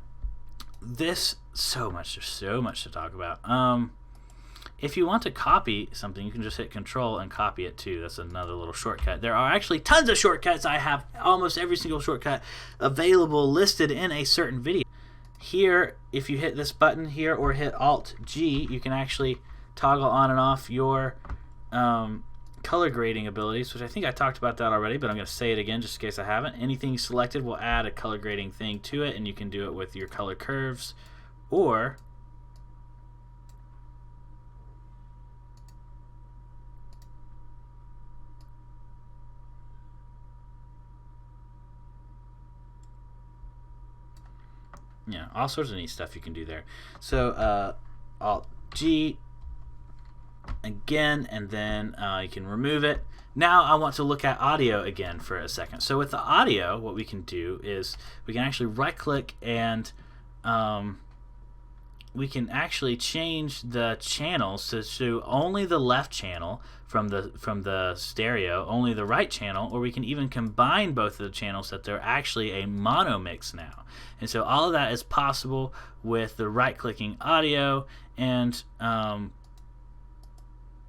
there's so much to talk about. If you want to copy something, you can just hit Control and copy it too. That's another little shortcut. There are actually tons of shortcuts. I have almost every single shortcut available listed in a certain video. Here, if you hit this button here or hit Alt-G, you can actually toggle on and off your color grading abilities, which I think I talked about that already, but I'm going to say it again just in case I haven't. Anything you selected will add a color grading thing to it, and you can do it with your color curves, or yeah, all sorts of neat stuff you can do there. So Alt-G again, and then you can remove it. Now I want to look at audio again for a second. So with the audio, what we can do is we can actually right click, and we can actually change the channels to show only the left channel from the stereo, only the right channel, or we can even combine both of the channels that they're actually a mono mix now. And so all of that is possible with the right clicking audio, and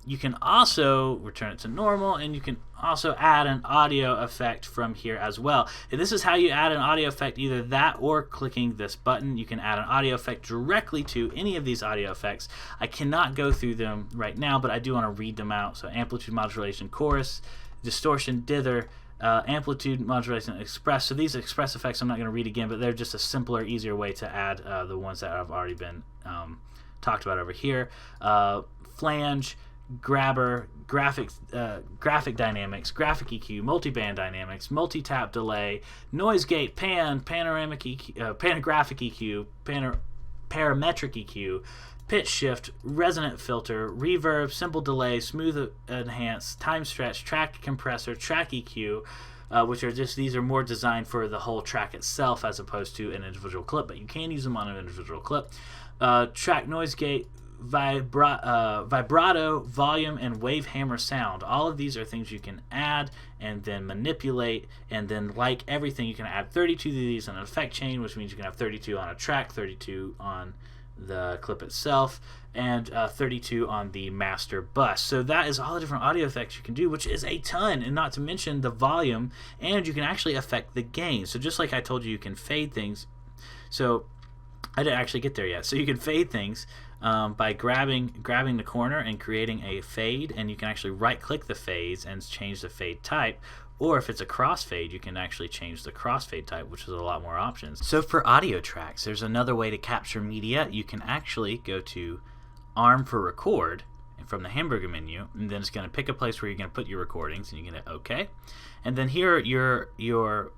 you can also return it to normal, and you can also add an audio effect from here as well. And this is how you add an audio effect, either that or clicking this button. You can add an audio effect directly to any of these audio effects. I cannot go through them right now, but I do want to read them out. So amplitude modulation, chorus, distortion, dither, amplitude modulation, express. So these express effects I'm not going to read again, but they're just a simpler, easier way to add the ones that have already been talked about over here. Flange, grabber, graphic dynamics, graphic EQ, multiband dynamics, multi-tap delay, noise gate, pan, panoramic EQ, panographic EQ, parametric EQ, pitch shift, resonant filter, reverb, simple delay, smooth enhance, time stretch, track compressor, track EQ, which are just, these are more designed for the whole track itself as opposed to an individual clip, but you can use them on an individual clip. Track noise gate, vibrato, volume, and wave hammer sound. All of these are things you can add and then manipulate, and then like everything, you can add 32 of these on an effect chain, which means you can have 32 on a track, 32 on the clip itself, and 32 on the master bus. So that is all the different audio effects you can do, which is a ton, and not to mention the volume, and you can actually affect the gain. So just like I told you, you can fade things. So I didn't actually get there yet. So you can fade things by grabbing the corner and creating a fade, and you can actually right click the fades and change the fade type. Or if it's a crossfade, you can actually change the crossfade type, which is a lot more options. So for audio tracks, there's another way to capture media. You can actually go to ARM for record from the hamburger menu, and then it's going to pick a place where you're going to put your recordings, and you're going to hit OK. And then here your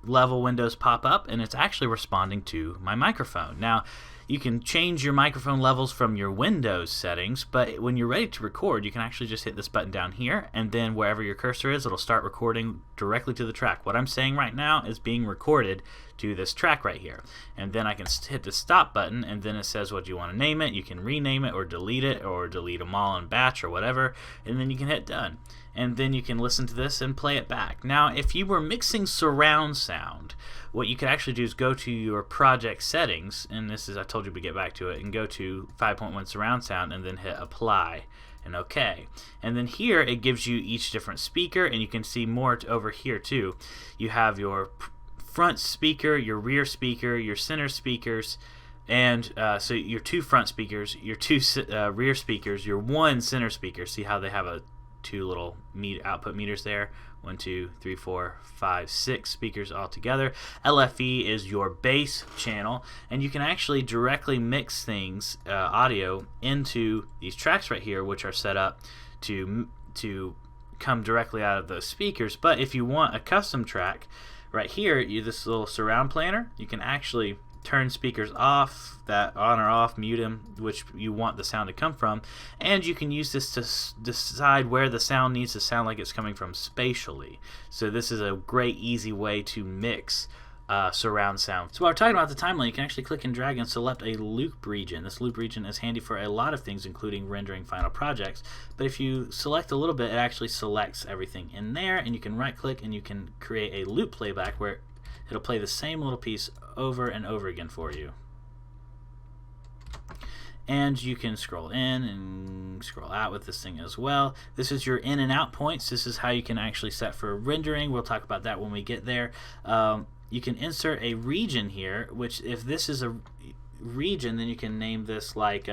level windows pop up, and it's actually responding to my microphone. Now, you can change your microphone levels from your Windows settings, but when you're ready to record, you can actually just hit this button down here, and then wherever your cursor is, it'll start recording directly to the track. What I'm saying right now is being recorded to this track right here. And then I can hit the stop button, and then it says what you want to name it. You can rename it or delete them all in batch or whatever, and then you can hit done. And then you can listen to this and play it back. Now, if you were mixing surround sound, what you could actually do is go to your project settings, and this is, I told you to get back to it, and go to 5.1 surround sound, and then hit apply and OK. And then here it gives you each different speaker, and you can see more over here too. You have your front speaker, your rear speaker, your center speakers, and so your two front speakers, your two rear speakers, your one center speaker. See how they have two little output meters there? 1, 2, 3, 4, 5, 6 speakers all together. LFE is your bass channel, and you can actually directly mix things, audio, into these tracks right here, which are set up to come directly out of those speakers. But if you want a custom track, right here, this little surround planner, you can actually turn speakers off, that on or off, mute them, which you want the sound to come from, and you can use this to decide where the sound needs to sound like it's coming from spatially. So this is a great easy way to mix surround sound. So while we're talking about the timeline, you can actually click and drag and select a loop region. This loop region is handy for a lot of things, including rendering final projects, but if you select a little bit, it actually selects everything in there, and you can right click and you can create a loop playback where it'll play the same little piece over and over again for you. And you can scroll in and scroll out with this thing as well. This is your in and out points. This is how you can actually set for rendering. We'll talk about that when we get there. You can insert a region here, which if this is a region, then you can name this like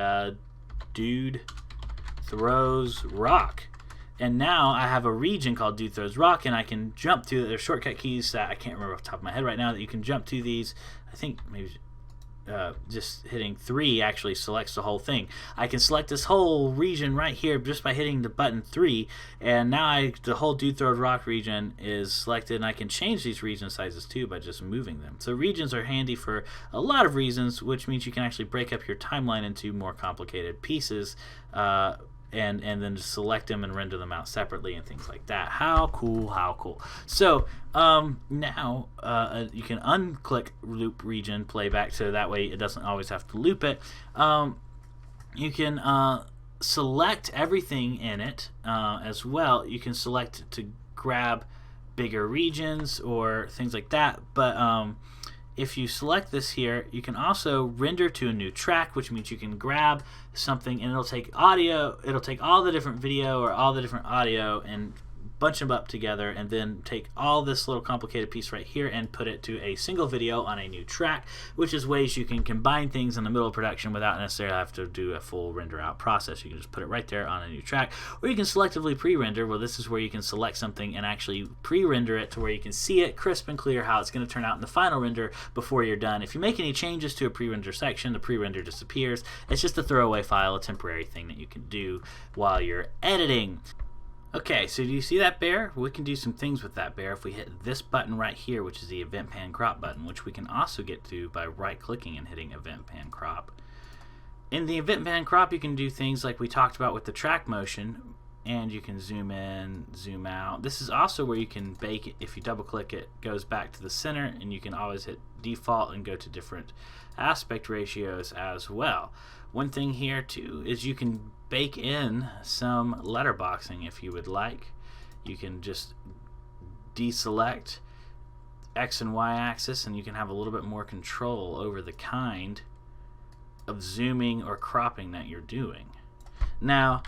Dude Throws Rock. And now I have a region called Dude Throws Rock, and I can jump to, there's shortcut keys that I can't remember off the top of my head right now that you can jump to these. I think maybe just hitting 3 actually selects the whole thing. I can select this whole region right here just by hitting the button 3, and now the whole Dude Throws Rock region is selected, and I can change these region sizes too by just moving them. So regions are handy for a lot of reasons, which means you can actually break up your timeline into more complicated pieces, and then just select them and render them out separately and things like that. How cool, how cool. So now you can unclick loop region playback, so that way it doesn't always have to loop it. You can select everything in it as well. You can select to grab bigger regions or things like that, but if you select this here, you can also render to a new track, which means you can grab something and it'll take audio, it'll take all the different video or all the different audio and bunch them up together, and then take all this little complicated piece right here and put it to a single video on a new track, which is ways you can combine things in the middle of production without necessarily having to do a full render out process. You can just put it right there on a new track, or you can selectively pre-render. Well, this is where you can select something and actually pre-render it to where you can see it crisp and clear how it's going to turn out in the final render before you're done. If you make any changes to a pre-render section, the pre-render disappears. It's just a throwaway file, a temporary thing that you can do while you're editing. Okay, so do you see that bear? We can do some things with that bear if we hit this button right here, which is the Event Pan Crop button, which we can also get to by right-clicking and hitting Event Pan Crop. In the Event Pan Crop, you can do things like we talked about with the track motion, and you can zoom in, zoom out. This is also where you can bake it. If you double-click it, it goes back to the center, and you can always hit default and go to different aspect ratios as well. One thing here too is you can bake in some letterboxing if you would like. You can just deselect X and Y axis, and you can have a little bit more control over the kind of zooming or cropping that you're doing. Now,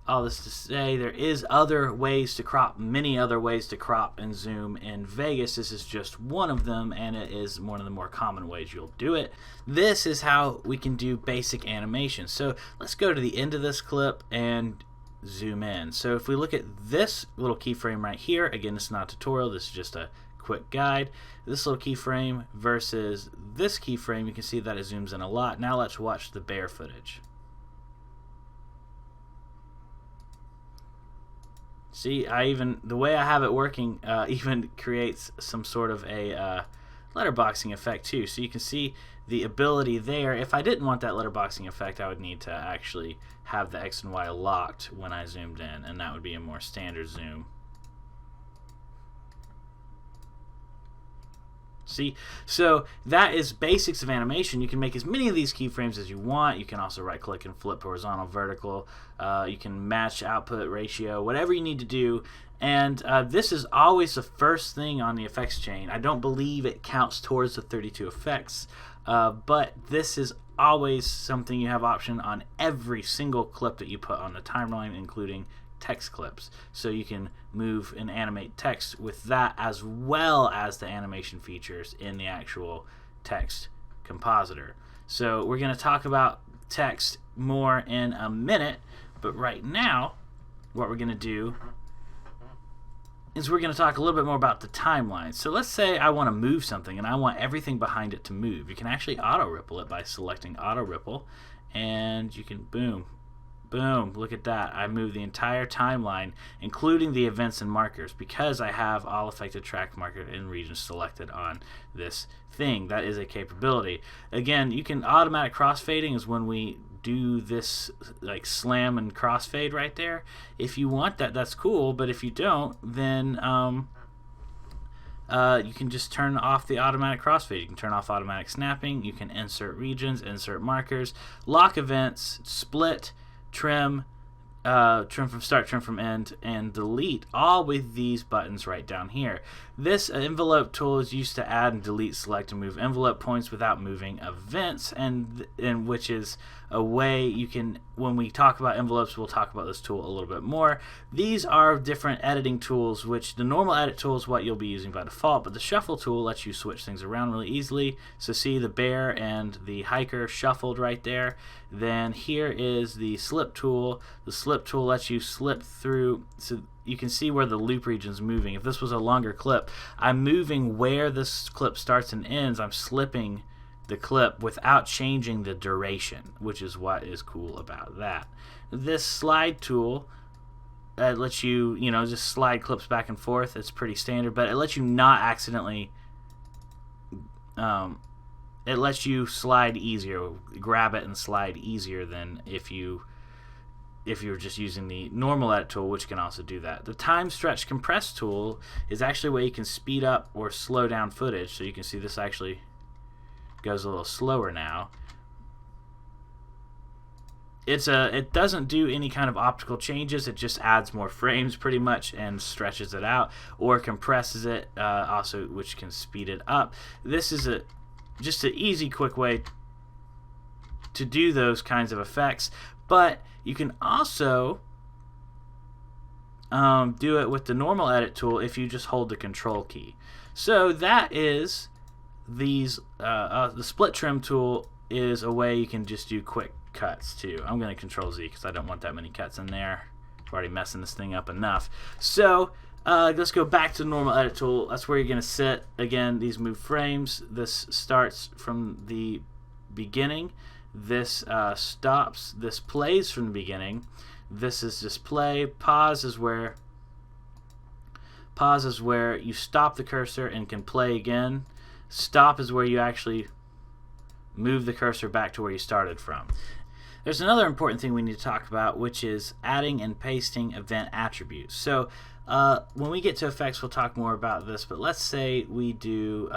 all this to say, there is other ways to crop, many other ways to crop and zoom in Vegas. This is just one of them, and it is one of the more common ways you'll do it. This is how we can do basic animation. So let's go to the end of this clip and zoom in. So if we look at this little keyframe right here, again, it's not a tutorial, this is just a quick guide. This little keyframe versus this keyframe, you can see that it zooms in a lot. Now let's watch the bear footage. See, the way I have it working even creates some sort of a letterboxing effect too. So you can see the ability there. If I didn't want that letterboxing effect, I would need to actually have the X and Y locked when I zoomed in, and that would be a more standard zoom. See, so that is basics of animation. You can make as many of these keyframes as you want. You can also right click and flip horizontal, vertical. You can match output ratio, whatever you need to do. And this is always the first thing on the effects chain. I don't believe it counts towards the 32 effects, but this is always something you have option on every single clip that you put on the timeline, including text clips. So you can move and animate text with that, as well as the animation features in the actual text compositor. So we're going to talk about text more in a minute, but right now what we're going to do is we're going to talk a little bit more about the timeline. So let's say I want to move something and I want everything behind it to move. You can actually auto ripple it by selecting auto ripple, and you can boom, look at that. I move the entire timeline, including the events and markers, because I have all affected track, marker, and regions selected on this thing. That is a capability. Again, you can automatic crossfading is when we do this like slam and crossfade right there. If you want that, that's cool, but if you don't, then you can just turn off the automatic crossfade. You can turn off automatic snapping. You can insert regions, insert markers, lock events, split, trim, trim from start, trim from end, and delete, all with these buttons right down here. This envelope tool is used to add and delete, select, and move envelope points without moving events, and which is a way you can, when we talk about envelopes, we'll talk about this tool a little bit more. These are different editing tools, which the normal edit tool is what you'll be using by default, but the shuffle tool lets you switch things around really easily. So see the bear and the hiker shuffled right there. Then here is the slip tool. The slip tool lets you slip through, so you can see where the loop region is moving. If this was a longer clip, I'm moving where this clip starts and ends. I'm slipping the clip without changing the duration, which is what is cool about that. This slide tool lets you, just slide clips back and forth. It's pretty standard, but it lets you not accidentally, it lets you slide easier, grab it and slide easier than if you're just using the normal edit tool, which can also do that. The time stretch compress tool is actually where you can speed up or slow down footage. So you can see this actually goes a little slower now. It doesn't do any kind of optical changes. It just adds more frames pretty much and stretches it out, or compresses it also, which can speed it up. This is just an easy, quick way to do those kinds of effects. But you can also do it with the normal edit tool if you just hold the control key. So that is these. The split trim tool is a way you can just do quick cuts too. I'm going to control Z because I don't want that many cuts in there. I'm already messing this thing up enough. So let's go back to the normal edit tool. That's where you're going to sit. Again, these move frames. This starts from the beginning. This stops. This plays from the beginning. This is just play. Pause is where you stop the cursor and can play again. Stop is where you actually move the cursor back to where you started from. There's another important thing we need to talk about, which is adding and pasting event attributes. So when we get to effects, we'll talk more about this, but let's say we do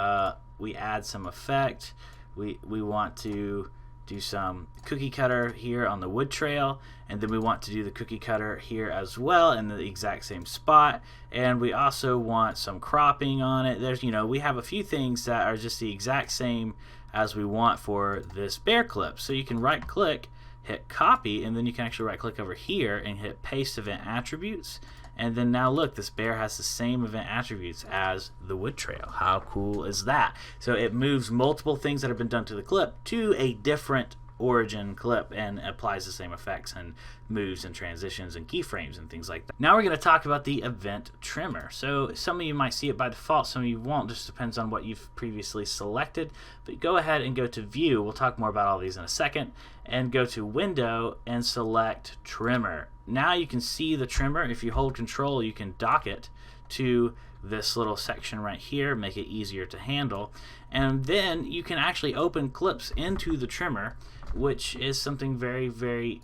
we add some effect. We want to do some cookie cutter here on the wood trail, and then we want to do the cookie cutter here as well in the exact same spot, and we also want some cropping on it. There's, we have a few things that are just the exact same as we want for this bear clip. So you can right click, hit copy, and then you can actually right click over here and hit paste event attributes. And then now look, this bear has the same event attributes as the wood trail. How cool is that? So it moves multiple things that have been done to the clip to a different origin clip and applies the same effects and moves and transitions and keyframes and things like that. Now we're going to talk about the event trimmer. So some of you might see it by default, some of you won't, just depends on what you've previously selected. But go ahead and go to view, we'll talk more about all these in a second, and go to window and select trimmer. Now you can see the trimmer. If you hold control, you can dock it to this little section right here, make it easier to handle, and then you can actually open clips into the trimmer, which is something very, very,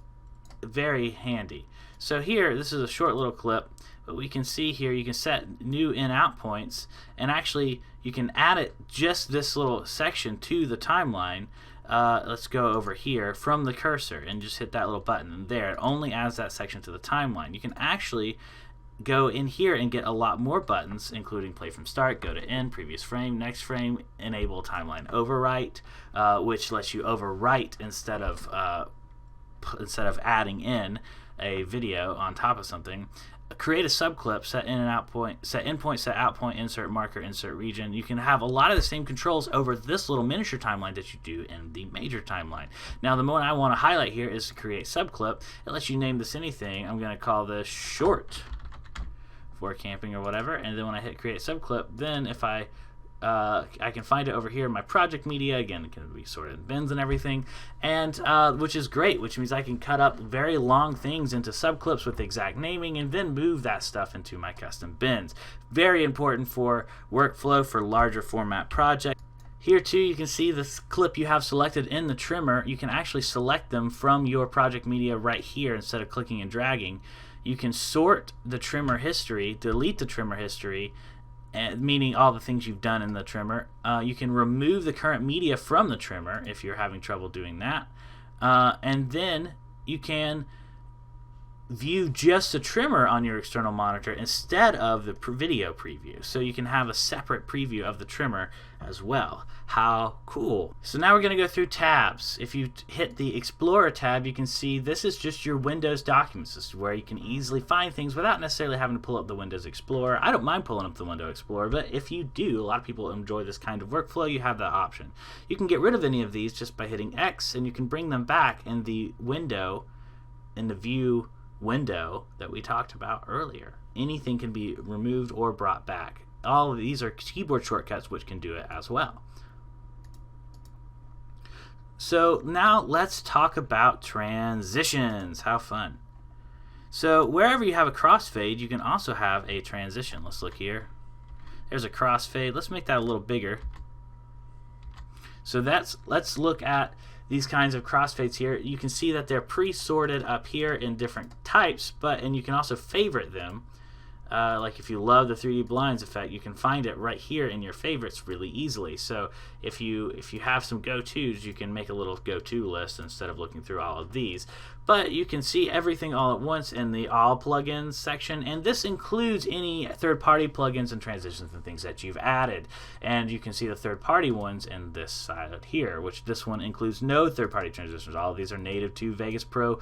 very handy. So here, this is a short little clip, but we can see here you can set new in-out points, and actually you can add it, just this little section, to the timeline. Let's go over here from the cursor and just hit that little button, and there it only adds that section to the timeline. You can actually go in here and get a lot more buttons, including play from start, go to end, previous frame, next frame, enable timeline overwrite, which lets you overwrite instead of adding in a video on top of something. Create a subclip, set in and out point, set in point, set out point, insert marker, insert region. You can have a lot of the same controls over this little miniature timeline that you do in the major timeline. Now the one I want to highlight here is to create subclip. It lets you name this anything. I'm going to call this short for camping or whatever, and then when I hit create subclip, then if I can find it over here in my project media. Again, it can be sorted in bins and everything, and which is great, which means I can cut up very long things into subclips with exact naming and then move that stuff into my custom bins. Very important for workflow for larger format projects. Here too, you can see this clip you have selected in the trimmer. You can actually select them from your project media right here instead of clicking and dragging. You can sort the trimmer history, delete the trimmer history, meaning all the things you've done in the trimmer. You can remove the current media from the trimmer if you're having trouble doing that. And then you can view just the trimmer on your external monitor instead of the video preview. So you can have a separate preview of the trimmer as well. How cool. So now we're going to go through tabs. If you hit the Explorer tab, you can see this is just your Windows documents. This is where you can easily find things without necessarily having to pull up the Windows Explorer. I don't mind pulling up the Windows Explorer, but if you do, a lot of people enjoy this kind of workflow, you have that option. You can get rid of any of these just by hitting X, and you can bring them back in the window, in the view window that we talked about earlier. Anything can be removed or brought back. All of these are keyboard shortcuts which can do it as well. So now let's talk about transitions. How fun. So wherever you have a crossfade, you can also have a transition. Let's look here. There's a crossfade. Let's make that a little bigger. So let's look at these kinds of crossfades here. You can see that they're pre-sorted up here in different types, and you can also favorite them. Like if you love the 3D blinds effect, you can find it right here in your favorites really easily. So if you have some go-tos, you can make a little go-to list instead of looking through all of these. But you can see everything all at once in the all plugins section, and this includes any third-party plugins and transitions and things that you've added. And you can see the third-party ones in this side here, which this one includes no third-party transitions. All of these are native to Vegas Pro.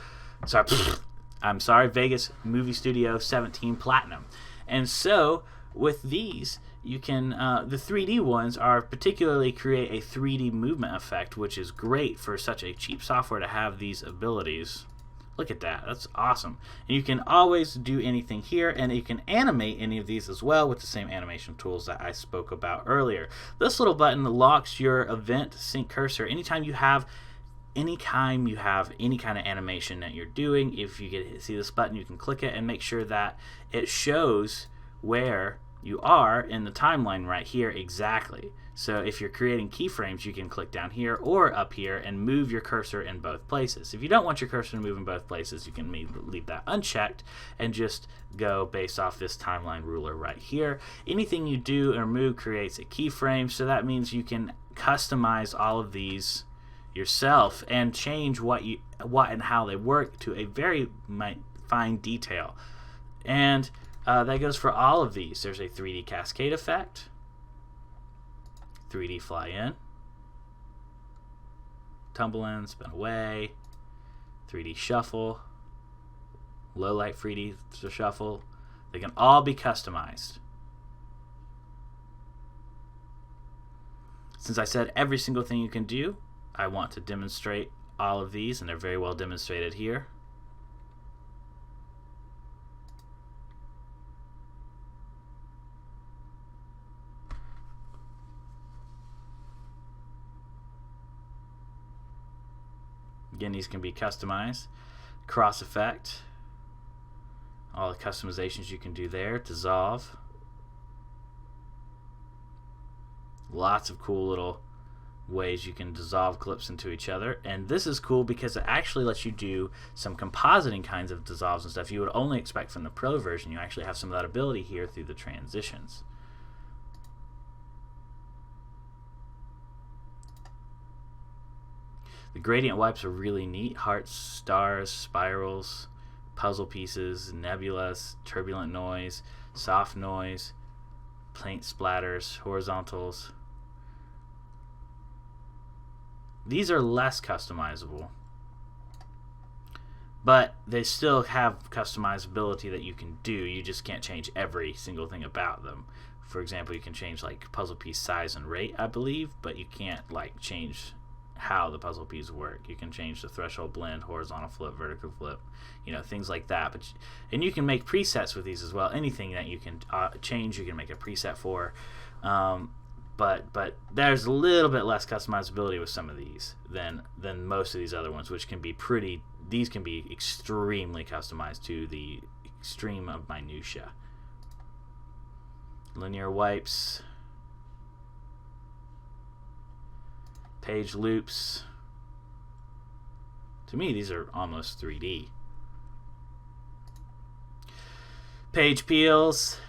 Vegas Movie Studio 17 Platinum. And so with these, you can the 3D ones are particularly create a 3D movement effect, which is great for such a cheap software to have these abilities. Look at that, that's awesome. And you can always do anything here, and you can animate any of these as well with the same animation tools that I spoke about earlier. This little button locks your event sync cursor anytime you have any kind of animation that you're doing. If you get to see this button, you can click it and make sure that it shows where you are in the timeline right here exactly. So if you're creating keyframes, you can click down here or up here and move your cursor in both places. If you don't want your cursor to move in both places, you can leave that unchecked and just go based off this timeline ruler right here. Anything you do or move creates a keyframe, so that means you can customize all of these yourself and change what and how they work to a very fine detail. And that goes for all of these. There's a 3D cascade effect, 3D fly in, tumble in, spin away, 3D shuffle, low light 3D shuffle. They can all be customized. Since I said every single thing you can do, I want to demonstrate all of these, and they're very well demonstrated here. Again, these can be customized. Cross effect, all the customizations you can do there. Dissolve, lots of cool little ways you can dissolve clips into each other. And this is cool because it actually lets you do some compositing kinds of dissolves and stuff you would only expect from the Pro version. You actually have some of that ability here through the transitions. The gradient wipes are really neat. Hearts, stars, spirals, puzzle pieces, nebulas, turbulent noise, soft noise, paint splatters, horizontals. These are less customizable, but they still have customizability that you can do. You just can't change every single thing about them. For example, you can change like puzzle piece size and rate, I believe, but you can't like change how the puzzle pieces work. You can change the threshold, blend, horizontal flip, vertical flip, you know, things like that. And you can make presets with these as well. Anything that you can change, you can make a preset for. But there's a little bit less customizability with some of these than most of these other ones, which can be pretty. These can be extremely customized to the extreme of minutia. Linear wipes, page loops. To me, these are almost 3D. Page peels,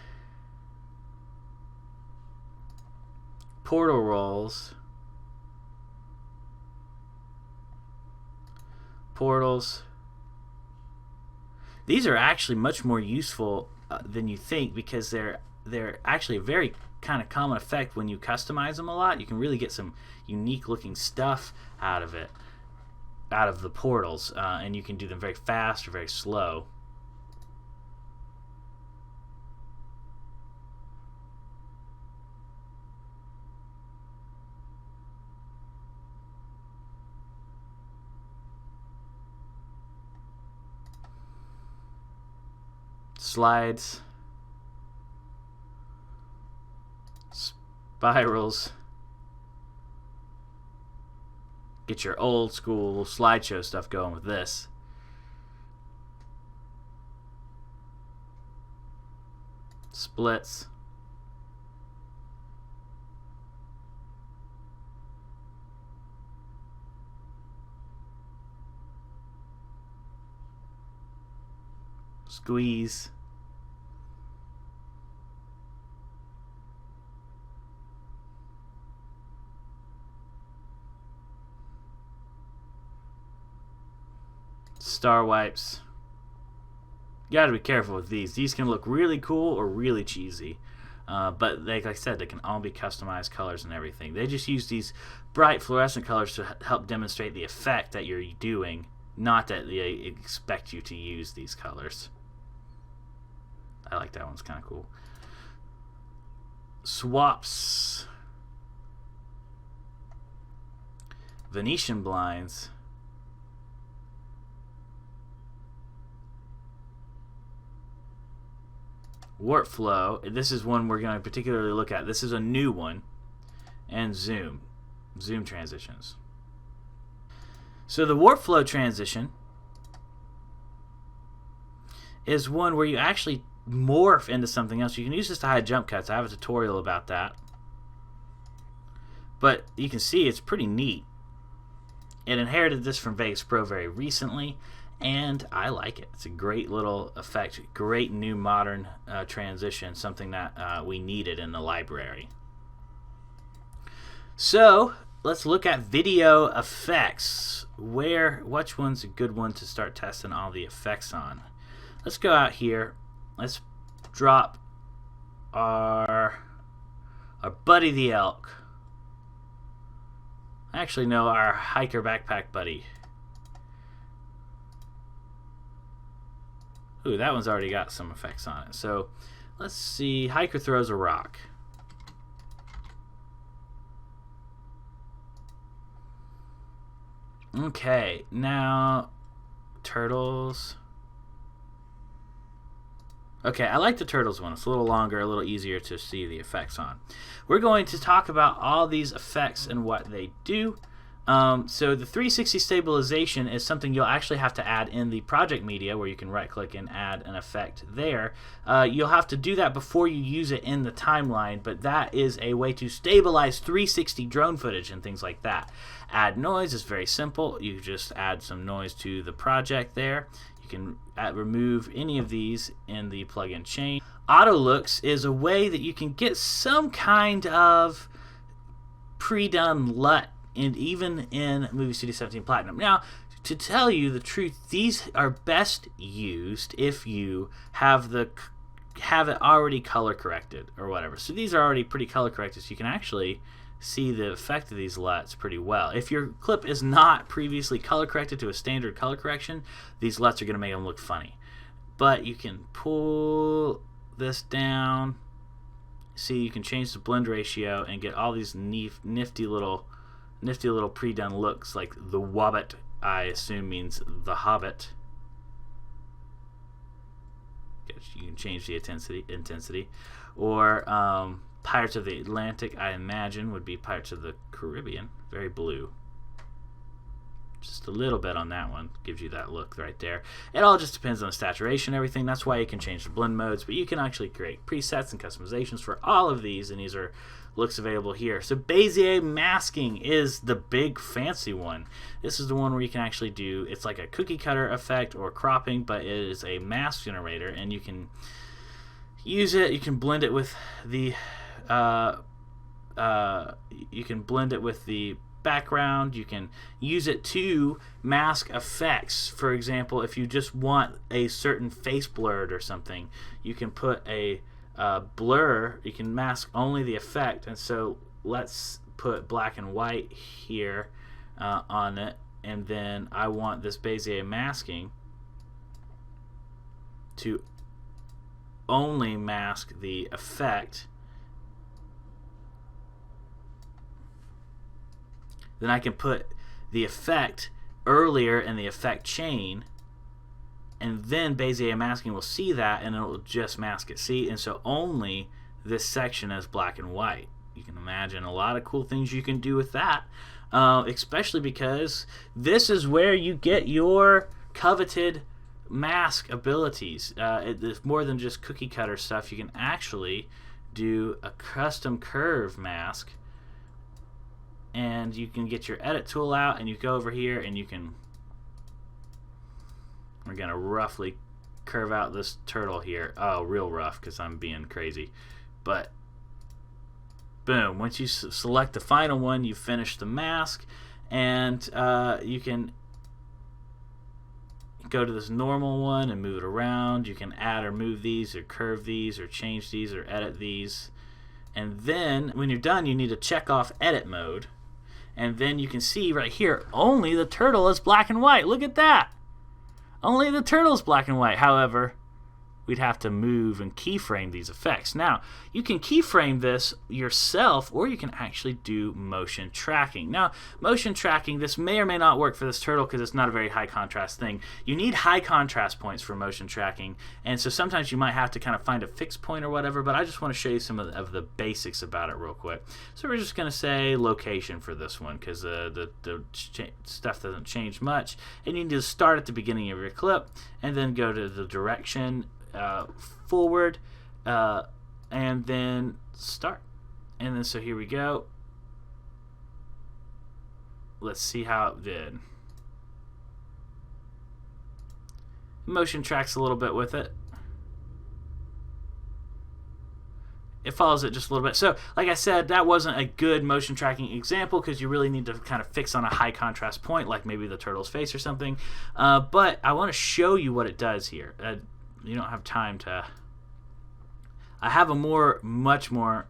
portal rolls, portals. These are actually much more useful than you think, because they're actually a very kind of common effect when you customize them a lot. You can really get some unique looking stuff out of it, out of the portals, and you can do them very fast or very slow. Slides, spirals. Get your old school slideshow stuff going with this. Splits. Squeeze. Star wipes. You gotta be careful with these. These can look really cool or really cheesy. But like I said, they can all be customized colors and everything. They just use these bright fluorescent colors to help demonstrate the effect that you're doing, not that they expect you to use these colors. I like that one. It's kind of cool. Swaps. Venetian blinds. Warp flow. This is one we're going to particularly look at. This is a new one. And zoom transitions. So the warp flow transition is one where you actually morph into something else. You can use this to hide jump cuts. I have a tutorial about that. But you can see it's pretty neat. It inherited this from Vegas Pro very recently, and I like it. It's a great little effect, great new modern transition, something that we needed in the library. So let's look at video effects. Which one's a good one to start testing all the effects on? Let's go out here. Let's drop our buddy the elk. Actually, no, our hiker backpack buddy. Ooh, that one's already got some effects on it. So let's see. Hiker throws a rock. Okay, now turtles. Okay, I like the turtles one. It's a little longer, a little easier to see the effects on. We're going to talk about all these effects and what they do. So the 360 stabilization is something you'll actually have to add in the project media, where you can right click and add an effect there. You'll have to do that before you use it in the timeline, but that is a way to stabilize 360 drone footage and things like that. Add noise is very simple. You just add some noise to the project there. You can remove any of these in the plugin chain. Auto looks is a way that you can get some kind of pre-done LUT, and even in Movie Studio 17 Platinum. Now, to tell you the truth, these are best used if you have it already color corrected or whatever. So these are already pretty color corrected, so you can actually see the effect of these LUTs pretty well. If your clip is not previously color corrected to a standard color correction, these LUTs are going to make them look funny. But you can pull this down. See, you can change the blend ratio and get all these nifty little pre-done looks, like the Wobbit, I assume means the Hobbit. You can change the intensity. Or Pirates of the Atlantic, I imagine, would be Pirates of the Caribbean. Very blue. Just a little bit on that one gives you that look right there. It all just depends on the saturation and everything. That's why you can change the blend modes, but you can actually create presets and customizations for all of these, and these are looks available here. So Bezier masking is the big fancy one. This is the one where you can actually do, it's like a cookie cutter effect or cropping, but it is a mask generator, and you can use it. You can blend it with the background. You can use it to mask effects. For example, if you just want a certain face blurred or something, you can put a blur. You can mask only the effect, and so let's put black and white here on it, and then I want this Bezier masking to only mask the effect. Then I can put the effect earlier in the effect chain, and then Bezier masking will see that, and it will just mask it. See, and so only this section is black and white. You can imagine a lot of cool things you can do with that, especially because this is where you get your coveted mask abilities. It's more than just cookie cutter stuff. You can actually do a custom curve mask, and you can get your edit tool out, and you go over here and you can, we're gonna roughly curve out this turtle here. Oh, real rough because I'm being crazy, but boom, once you select the final one, you finish the mask, and you can go to this normal one and move it around. You can add or move these or curve these or change these or edit these, and then when you're done, you need to check off edit mode, and then you can see right here only the turtle is black and white. Look at that, only the turtle is black and white. However, we'd have to move and keyframe these effects. Now, you can keyframe this yourself, or you can actually do motion tracking. Now, motion tracking, this may or may not work for this turtle because it's not a very high contrast thing. You need high contrast points for motion tracking, and so sometimes you might have to kind of find a fixed point or whatever, but I just want to show you some of the basics about it real quick. So we're just going to say location for this one because the stuff doesn't change much, and you need to start at the beginning of your clip and then go to the direction forward, and then start, and then so here we go. Let's see how it did. Motion tracks a little bit with it, it follows it just a little bit. So like I said, that wasn't a good motion tracking example because you really need to kind of fix on a high contrast point, like maybe the turtle's face or something. But I want to show you what it does here. You don't have time to. I have a much more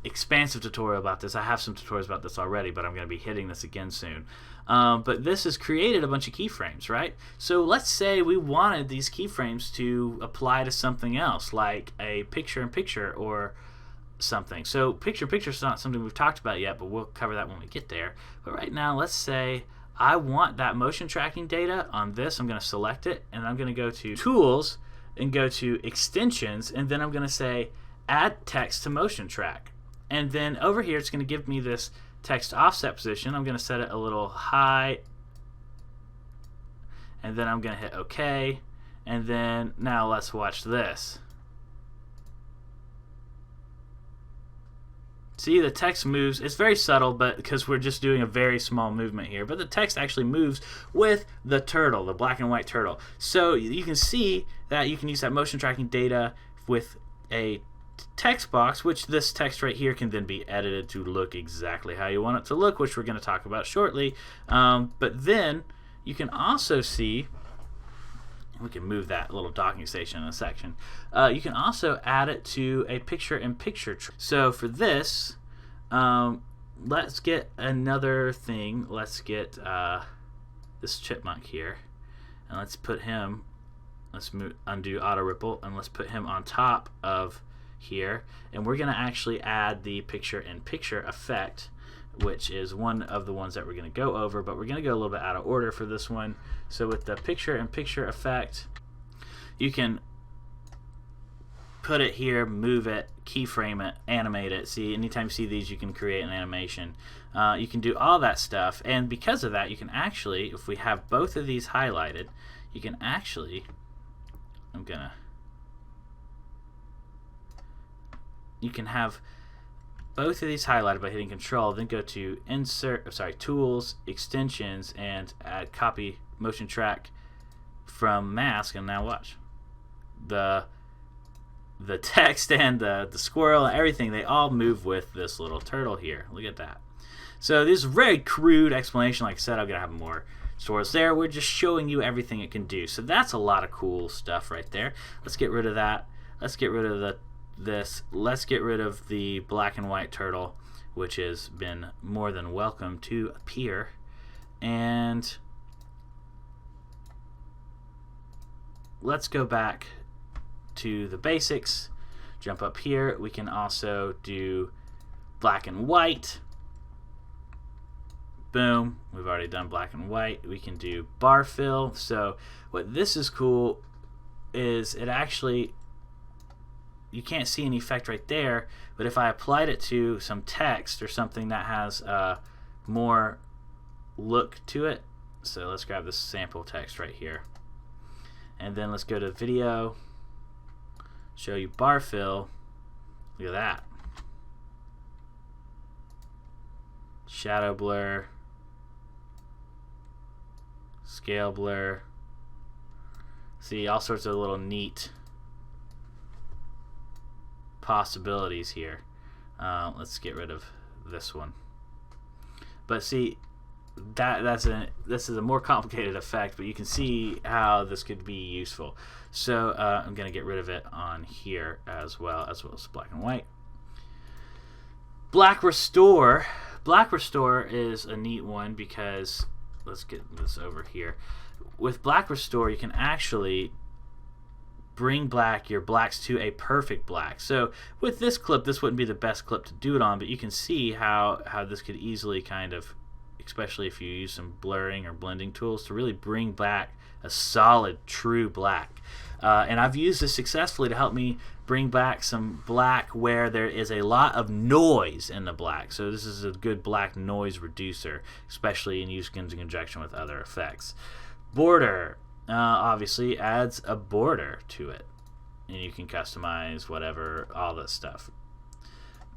expansive tutorial about this. I have some tutorials about this already, but I'm going to be hitting this again soon. But this has created a bunch of keyframes, right? So let's say we wanted these keyframes to apply to something else, like a picture-in-picture or something. So picture-in-picture is not something we've talked about yet, but we'll cover that when we get there. But right now, let's say I want that motion tracking data on this. I'm going to select it, and I'm going to go to Tools and go to Extensions, and then I'm going to say Add Text to Motion Track. And then over here, it's going to give me this text offset position. I'm going to set it a little high. And then I'm going to hit OK. And then now let's watch this. See, the text moves. It's very subtle, but because we're just doing a very small movement here. But the text actually moves with the turtle, the black and white turtle. So you can see that you can use that motion tracking data with a text box, which this text right here can then be edited to look exactly how you want it to look, which we're going to talk about shortly. But then you can also see, we can move that little docking station in a section. You can also add it to a picture-in-picture. So for this, let's get another thing. Let's get this chipmunk here, and let's put him. Let's undo auto ripple, and let's put him on top of here, and we're going to actually add the picture-in-picture effect, which is one of the ones that we're going to go over, but we're going to go a little bit out of order for this one. So with the picture-in-picture effect, you can put it here, move it, keyframe it, animate it. See, anytime you see these, you can create an animation. You can do all that stuff, and because of that, you can actually, if we have both of these highlighted, you can actually, you can have both of these highlighted by hitting Control, then go to Tools, Extensions, and add Copy Motion Track from Mask. And now watch the text and the squirrel and everything. They all move with this little turtle here. Look at that. So this is a very crude explanation. Like I said, I'm gonna have more tutorials there. We're just showing you everything it can do. So that's a lot of cool stuff right there. Let's get rid of that. Let's get rid of let's get rid of the black and white turtle, which has been more than welcome to appear. And let's go back to the basics. Jump up here. We can also do black and white. Boom. We've already done black and white. We can do bar fill. So what this is cool is it actually, you can't see any effect right there, but if I applied it to some text or something that has more look to it, so let's grab this sample text right here, and then let's go to video, show you bar fill. Look at that. Shadow blur, scale blur. See, all sorts of little neat possibilities here. Let's get rid of this one. But see, this is a more complicated effect, but you can see how this could be useful. So I'm going to get rid of it on here as well as black and white. Black Restore. Black Restore is a neat one because, let's get this over here. With Black Restore, you can actually bring your blacks to a perfect black. So with this clip, this wouldn't be the best clip to do it on, but you can see how this could easily kind of, especially if you use some blurring or blending tools, to really bring back a solid, true black. And I've used this successfully to help me bring back some black where there is a lot of noise in the black. So this is a good black noise reducer, especially in use in conjunction with other effects. Border obviously adds a border to it, and you can customize whatever, all that stuff.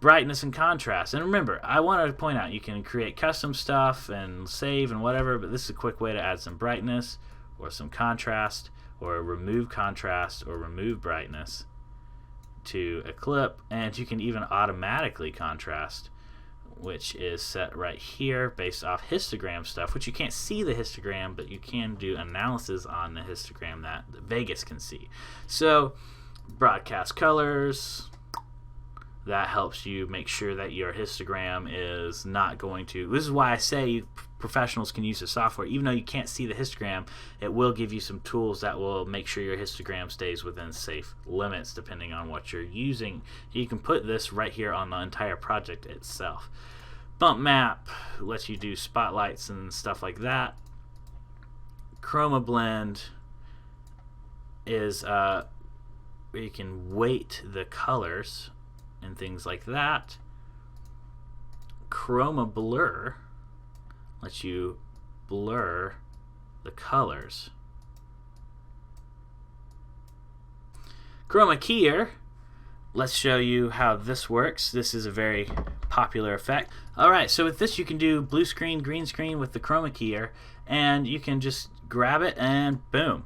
Brightness and contrast. And remember, I wanted to point out you can create custom stuff and save and whatever, but this is a quick way to add some brightness or some contrast, or remove contrast or remove brightness. to a clip, and you can even automatically contrast, which is set right here based off histogram stuff, which you can't see the histogram, but you can do analysis on the histogram that Vegas can see. So broadcast colors, that helps you make sure that your histogram is not going to, this is why I say professionals can use the software. Even though you can't see the histogram, it will give you some tools that will make sure your histogram stays within safe limits depending on what you're using. You can put this right here on the entire project itself. Bump map lets you do spotlights and stuff like that. Chroma blend is where you can weight the colors and things like that. Chroma blur lets you blur the colors. Chroma keyer, let's show you how this works. This is a very popular effect. Alright, so with this you can do blue screen, green screen with the chroma keyer, and you can just grab it and boom.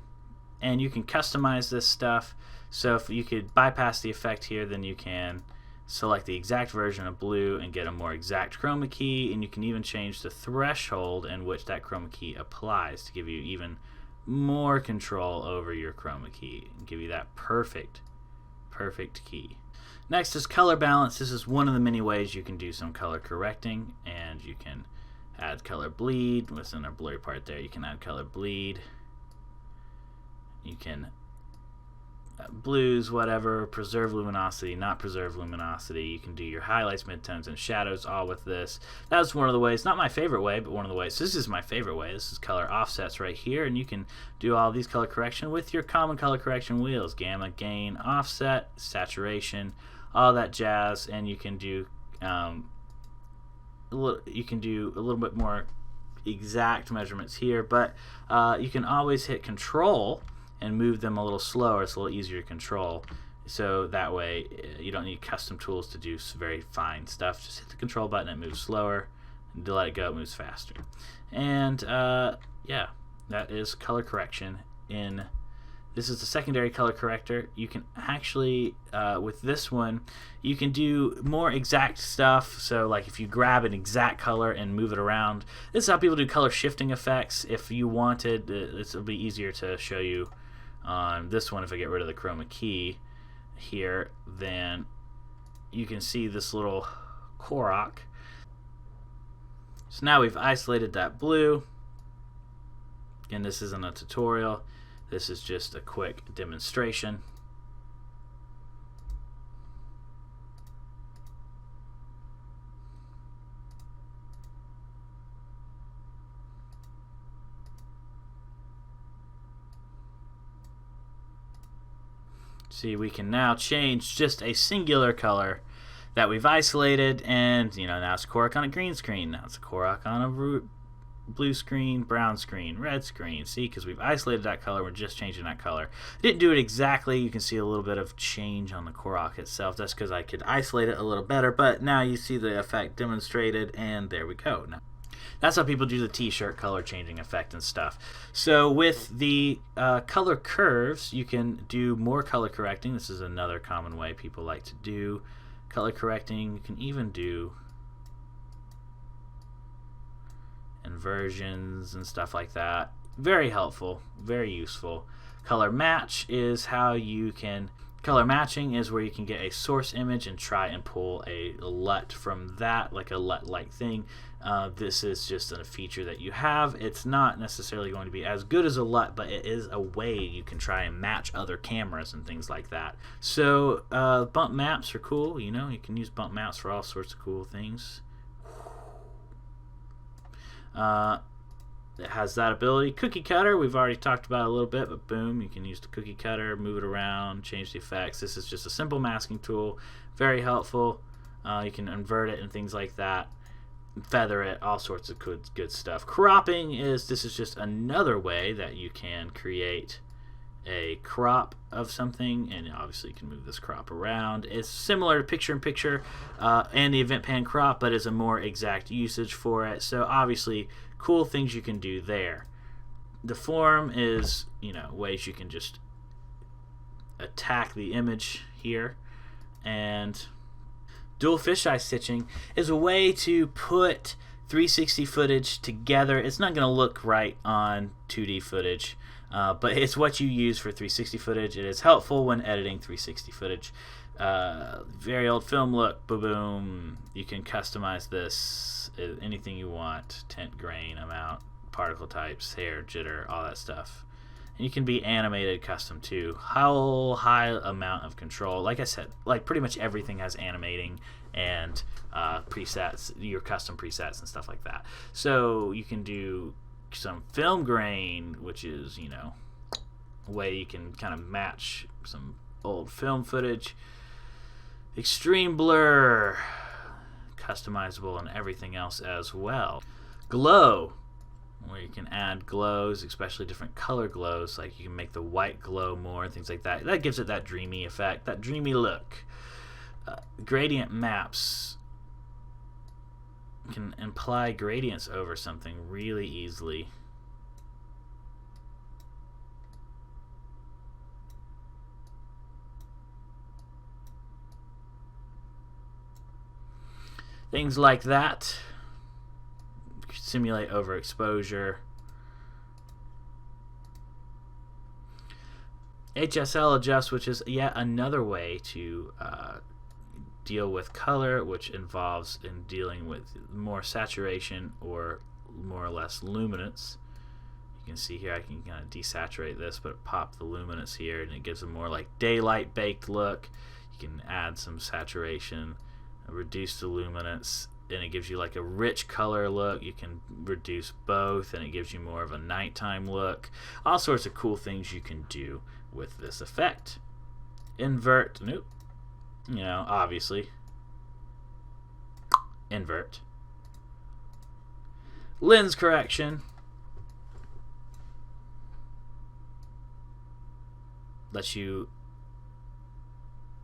And you can customize this stuff. So if you could bypass the effect here, then you can select the exact version of blue and get a more exact chroma key, and you can even change the threshold in which that chroma key applies to give you even more control over your chroma key and give you that perfect key. Next is color balance. This is one of the many ways you can do some color correcting, and you can add color bleed. Within a blurry part there, you can add color bleed. You can blues, whatever, preserve luminosity, not preserve luminosity. You can do your highlights, midtones, and shadows all with this. That's one of the ways, not my favorite way, but one of the ways. This is my favorite way. This is color offsets right here, and you can do all these color correction with your common color correction wheels, gamma, gain, offset, saturation, all that jazz. And you can do a little bit more exact measurements here, but you can always hit control and move them a little slower. It's a little easier to control, so that way you don't need custom tools to do very fine stuff. Just hit the control button, it moves slower, and to let it go, it moves faster. And yeah, that is color correction. This is the secondary color corrector. You can actually, with this one, you can do more exact stuff. So like if you grab an exact color and move it around, this is how people do color shifting effects. If you wanted, this will be easier to show you on this one. If I get rid of the chroma key here, then you can see this little Korok. So now we've isolated that blue. Again, this isn't a tutorial. This is just a quick demonstration. See, we can now change just a singular color that we've isolated, and now it's a Korok on a green screen. Now it's a Korok on a blue screen, brown screen, red screen. See, because we've isolated that color, we're just changing that color. I didn't do it exactly. You can see a little bit of change on the Korok itself. That's because I could isolate it a little better, but now you see the effect demonstrated, and there we go. Now, that's how people do the t-shirt color changing effect and stuff. So with the color curves, you can do more color correcting. This is another common way people like to do color correcting. You can even do inversions and stuff like that. Very helpful, very useful. Color match is how you can, color matching is where you can get a source image and try and pull a LUT from that, like a LUT-like thing. This is just a feature that you have. It's not necessarily going to be as good as a LUT, but it is a way you can try and match other cameras and things like that. So bump maps are cool. You can use bump maps for all sorts of cool things. It has that ability. Cookie cutter, we've already talked about a little bit, but boom, you can use the cookie cutter, move it around, change the effects. This is just a simple masking tool, very helpful. You can invert it and things like that, feather it, all sorts of good stuff. Cropping is just another way that you can create a crop of something, and obviously you can move this crop around. It's similar to picture-in-picture and the event pan crop, but is a more exact usage for it. So obviously cool things you can do there. Deform is ways you can just attack the image here. And dual fisheye stitching is a way to put 360 footage together. It's not going to look right on 2D footage, but it's what you use for 360 footage. It is helpful when editing 360 footage. Very old film look, boom, boom. You can customize this, anything you want, tint, grain, amount, particle types, hair, jitter, all that stuff. And you can be animated custom too. How high amount of control. Like I said, like pretty much everything has animating and presets, your custom presets and stuff like that. So you can do some film grain, which is, you know, a way you can kind of match some old film footage. Extreme blur, customizable, and everything else as well. Glow, where you can add glows, especially different color glows, like you can make the white glow more and things like that. That gives it that dreamy effect, that dreamy look. Gradient maps can imply gradients over something really easily. Things like that. Simulate overexposure. HSL adjust, which is yet another way to deal with color, which involves in dealing with more saturation or more or less luminance. You can see here I can kind of desaturate this, but pop the luminance here, and it gives a more like daylight baked look. You can add some saturation, reduce the luminance, and it gives you like a rich color look. You can reduce both, and it gives you more of a nighttime look. All sorts of cool things you can do with this effect. Invert, nope. You know, obviously. Invert. Lens correction. Lets you,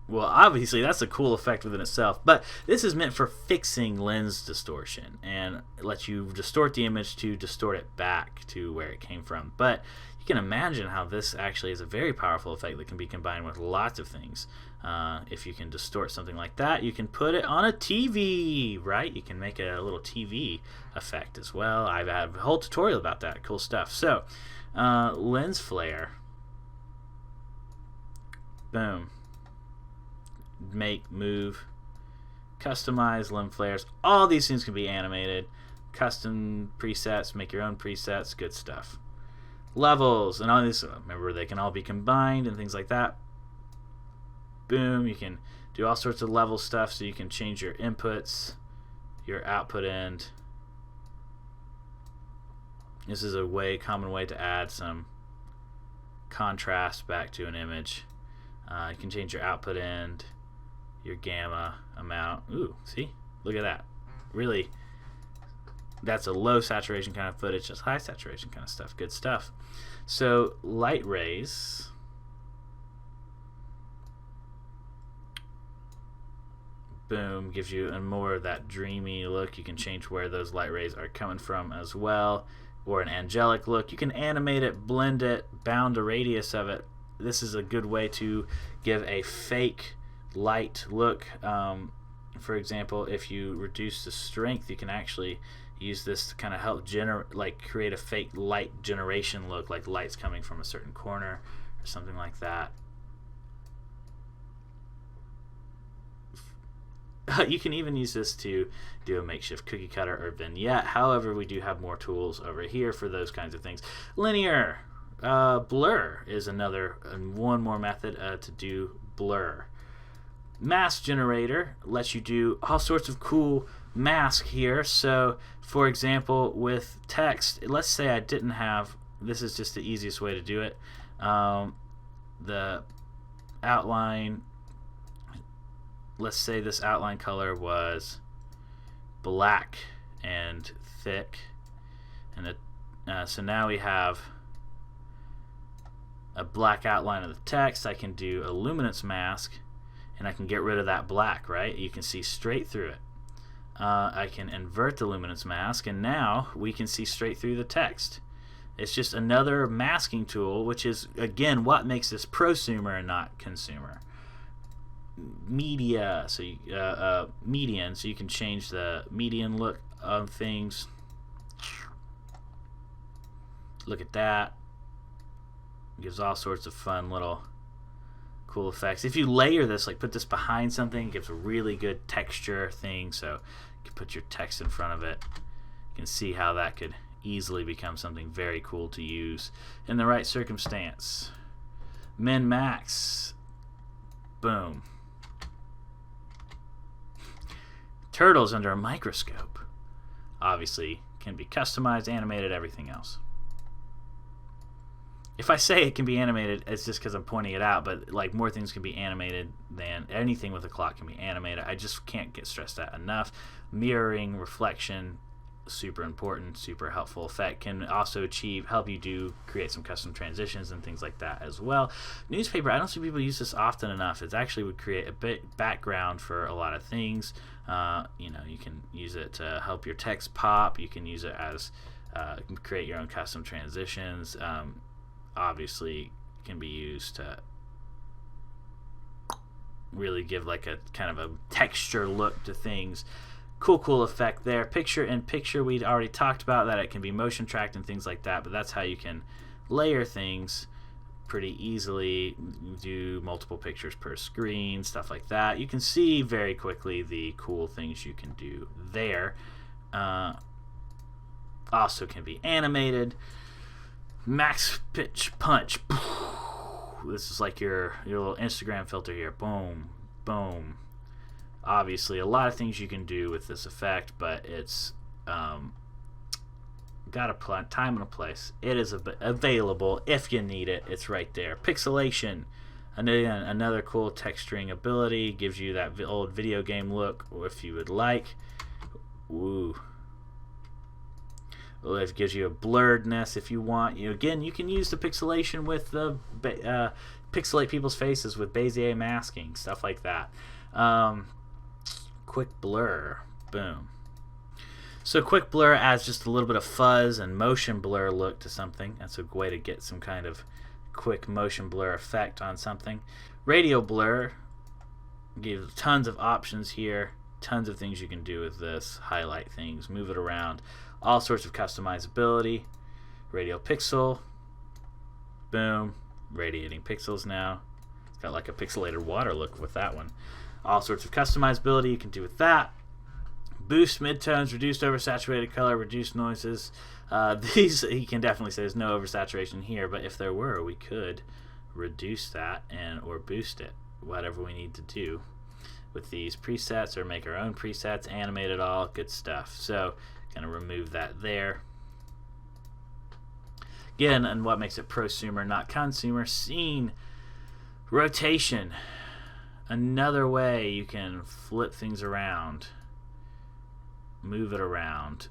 well, obviously that's a cool effect within itself, but this is meant for fixing lens distortion and lets you distort the image to distort it back to where it came from. But you can imagine how this actually is a very powerful effect that can be combined with lots of things. If you can distort something like that, you can put it on a TV, right? You can make a little TV effect as well. I've had a whole tutorial about that. Cool stuff. So, lens flare. Boom. Make, move, customize lens flares. All these things can be animated. Custom presets, make your own presets, good stuff. Levels and all these, remember, they can all be combined and things like that. Boom, you can do all sorts of level stuff, so you can change your inputs, your output end. This is a common way to add some contrast back to an image. You can change your output end, your gamma amount. Ooh, see? Look at that. Really, that's a low saturation kind of footage, just high saturation kind of stuff. Good stuff. So, light rays. Boom, gives you a more of that dreamy look. You can change where those light rays are coming from as well, or an angelic look. You can animate it, blend it, bound a radius of it. This is a good way to give a fake light look. For example, if you reduce the strength, you can actually use this to kind of help create a fake light generation look, like light's coming from a certain corner or something like that. You can even use this to do a makeshift cookie cutter or vignette. However, we do have more tools over here for those kinds of things. Linear blur is one more method to do blur. Mask generator lets you do all sorts of cool masks here. So, for example, with text, let's say I didn't have, this is just the easiest way to do it. The outline, let's say this outline color was black and thick, and so now we have a black outline of the text. I can do a luminance mask, and I can get rid of that black, right? You can see straight through it. I can invert the luminance mask, and now we can see straight through the text. It's just another masking tool, which is, again, what makes this prosumer and not consumer. media, so you, median, so you can change the median look of things. Look at that. Gives all sorts of fun little cool effects. If you layer this, like put this behind something, it gives a really good texture thing. So you can put your text in front of it. You can see how that could easily become something very cool to use in the right circumstance. Min max. Boom. Turtles under a microscope. Obviously can be customized, animated, everything else. If I say it can be animated, it's just because I'm pointing it out, but like more things can be animated than anything with a clock can be animated. I just can't get stressed out enough. Mirroring, reflection, super important, super helpful effect. Can also help you create some custom transitions and things like that as well. Newspaper, I don't see people use this often enough. It actually would create a bit background for a lot of things. You know, you can use it to help your text pop. You can use it as create your own custom transitions. Obviously can be used to really give like a kind of a texture look to things. Cool effect there. Picture in picture, we'd already talked about that. It can be motion tracked and things like that, but that's how you can layer things pretty easily, do multiple pictures per screen, stuff like that. You can see very quickly the cool things you can do there. Also can be animated. Max pitch punch. This is like your little Instagram filter here. Boom, boom. Obviously, a lot of things you can do with this effect, but it's got a time and a place. It is available if you need it. It's right there. Pixelation. Another cool texturing ability. Gives you that old video game look, or if you would like. Woo. It gives you a blurredness if you want. Again, you can use the pixelation with the pixelate people's faces with Bezier masking, stuff like that. Quick blur, boom. So quick blur adds just a little bit of fuzz and motion blur look to something. That's a way to get some kind of quick motion blur effect on something. Radial blur gives tons of options here. Tons of things you can do with this. Highlight things, move it around. All sorts of customizability. Radial pixel. Boom. Radiating pixels now. It's got like a pixelated water look with that one. All sorts of customizability you can do with that. Boost midtones, reduced oversaturated color, reduced noises. These, you can definitely say there's no oversaturation here, but if there were, we could reduce that or boost it, whatever we need to do with these presets, or make our own presets, animate it all, good stuff. So gonna remove that there. Again, and what makes it prosumer, not consumer, scene rotation. Another way you can flip things around, move it around.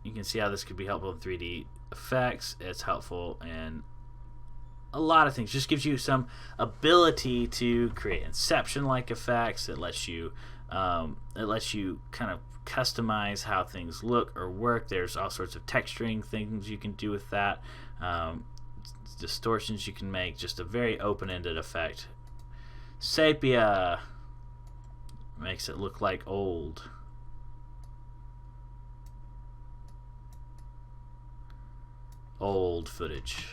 You can see how this could be helpful in 3D effects. It's helpful in a lot of things. Just gives you some ability to create Inception-like effects. It lets you kind of customize how things look or work. There's all sorts of texturing things you can do with that. Distortions you can make. Just a very open-ended effect. Sepia makes it look like old. Old footage.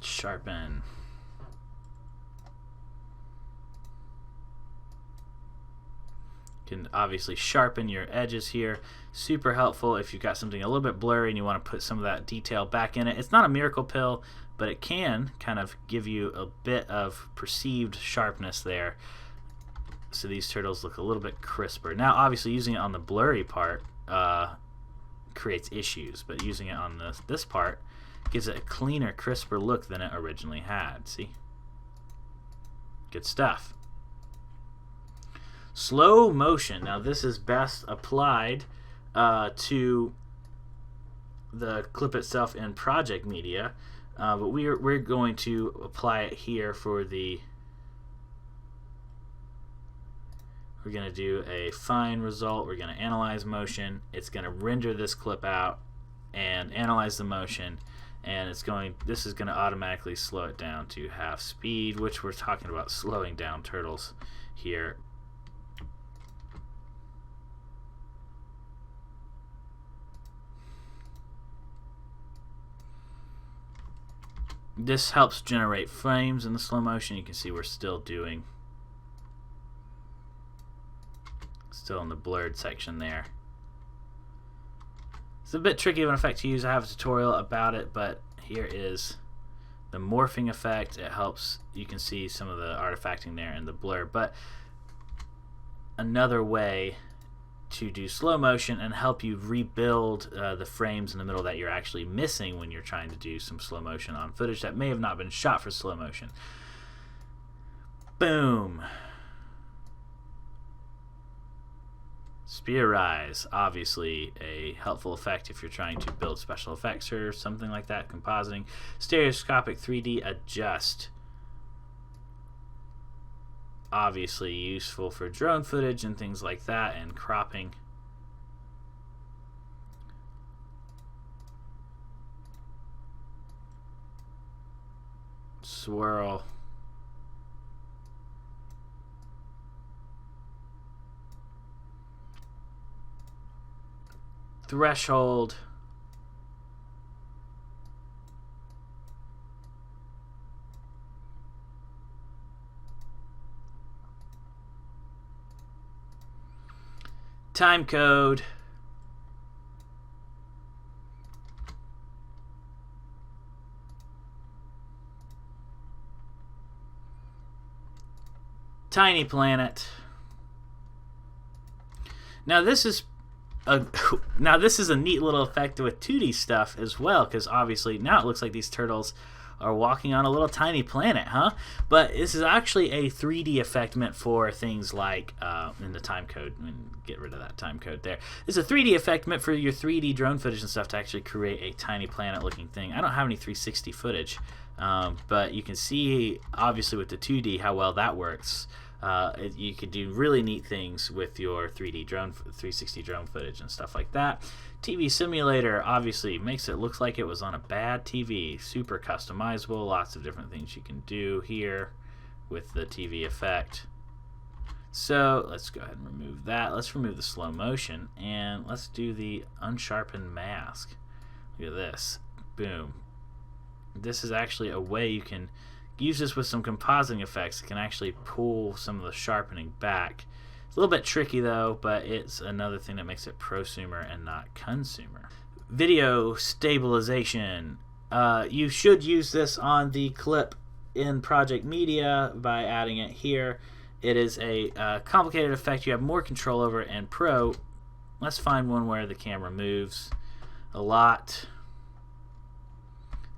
Sharpen. Can obviously sharpen your edges here. Super helpful if you've got something a little bit blurry and you want to put some of that detail back in it. It's not a miracle pill, but it can kind of give you a bit of perceived sharpness there. So these turtles look a little bit crisper. Now obviously using it on the blurry part creates issues, but using it on this part gives it a cleaner, crisper look than it originally had. See? Good stuff. Slow motion. Now this is best applied to the clip itself in project media, but we're going to apply it here for the We're going to do a fine result. We're going to analyze motion. It's going to render this clip out and analyze the motion, and this is going to automatically slow it down to half speed, which we're talking about slowing down turtles here. This helps generate frames in the slow motion. You can see we're still in the blurred section there. It's a bit tricky of an effect to use. I have a tutorial about it, but here is the morphing effect. It helps, you can see some of the artifacting there in the blur. But another way to do slow motion and help you rebuild the frames in the middle that you're actually missing when you're trying to do some slow motion on footage that may have not been shot for slow motion. Boom. Spear rise, obviously a helpful effect if you're trying to build special effects or something like that. Compositing. Stereoscopic 3D adjust, obviously useful for drone footage and things like that, and cropping. Swirl. Threshold. Time code. Tiny planet. Now this is a neat little effect with 2D stuff as well, because obviously now it looks like these turtles are walking on a little tiny planet, huh? But this is actually a 3D effect meant for things like in the time code. Get rid of that time code there. It's a 3D effect meant for your 3D drone footage and stuff to actually create a tiny planet looking thing. I don't have any 360 footage, but you can see obviously with the 2D how well that works. You could do really neat things with your 360 drone footage and stuff like that. TV simulator obviously makes it look like it was on a bad TV. Super customizable, lots of different things you can do here with the TV effect. So let's go ahead and remove that. Let's remove the slow motion and let's do the unsharpened mask. Look at this. Boom. This is actually a way you can use this with some compositing effects. It can actually pull some of the sharpening back. It's a little bit tricky though, but it's another thing that makes it prosumer and not consumer. Video stabilization. You should use this on the clip in Project Media by adding it here. It is a complicated effect you have more control over in Pro. Let's find one where the camera moves a lot.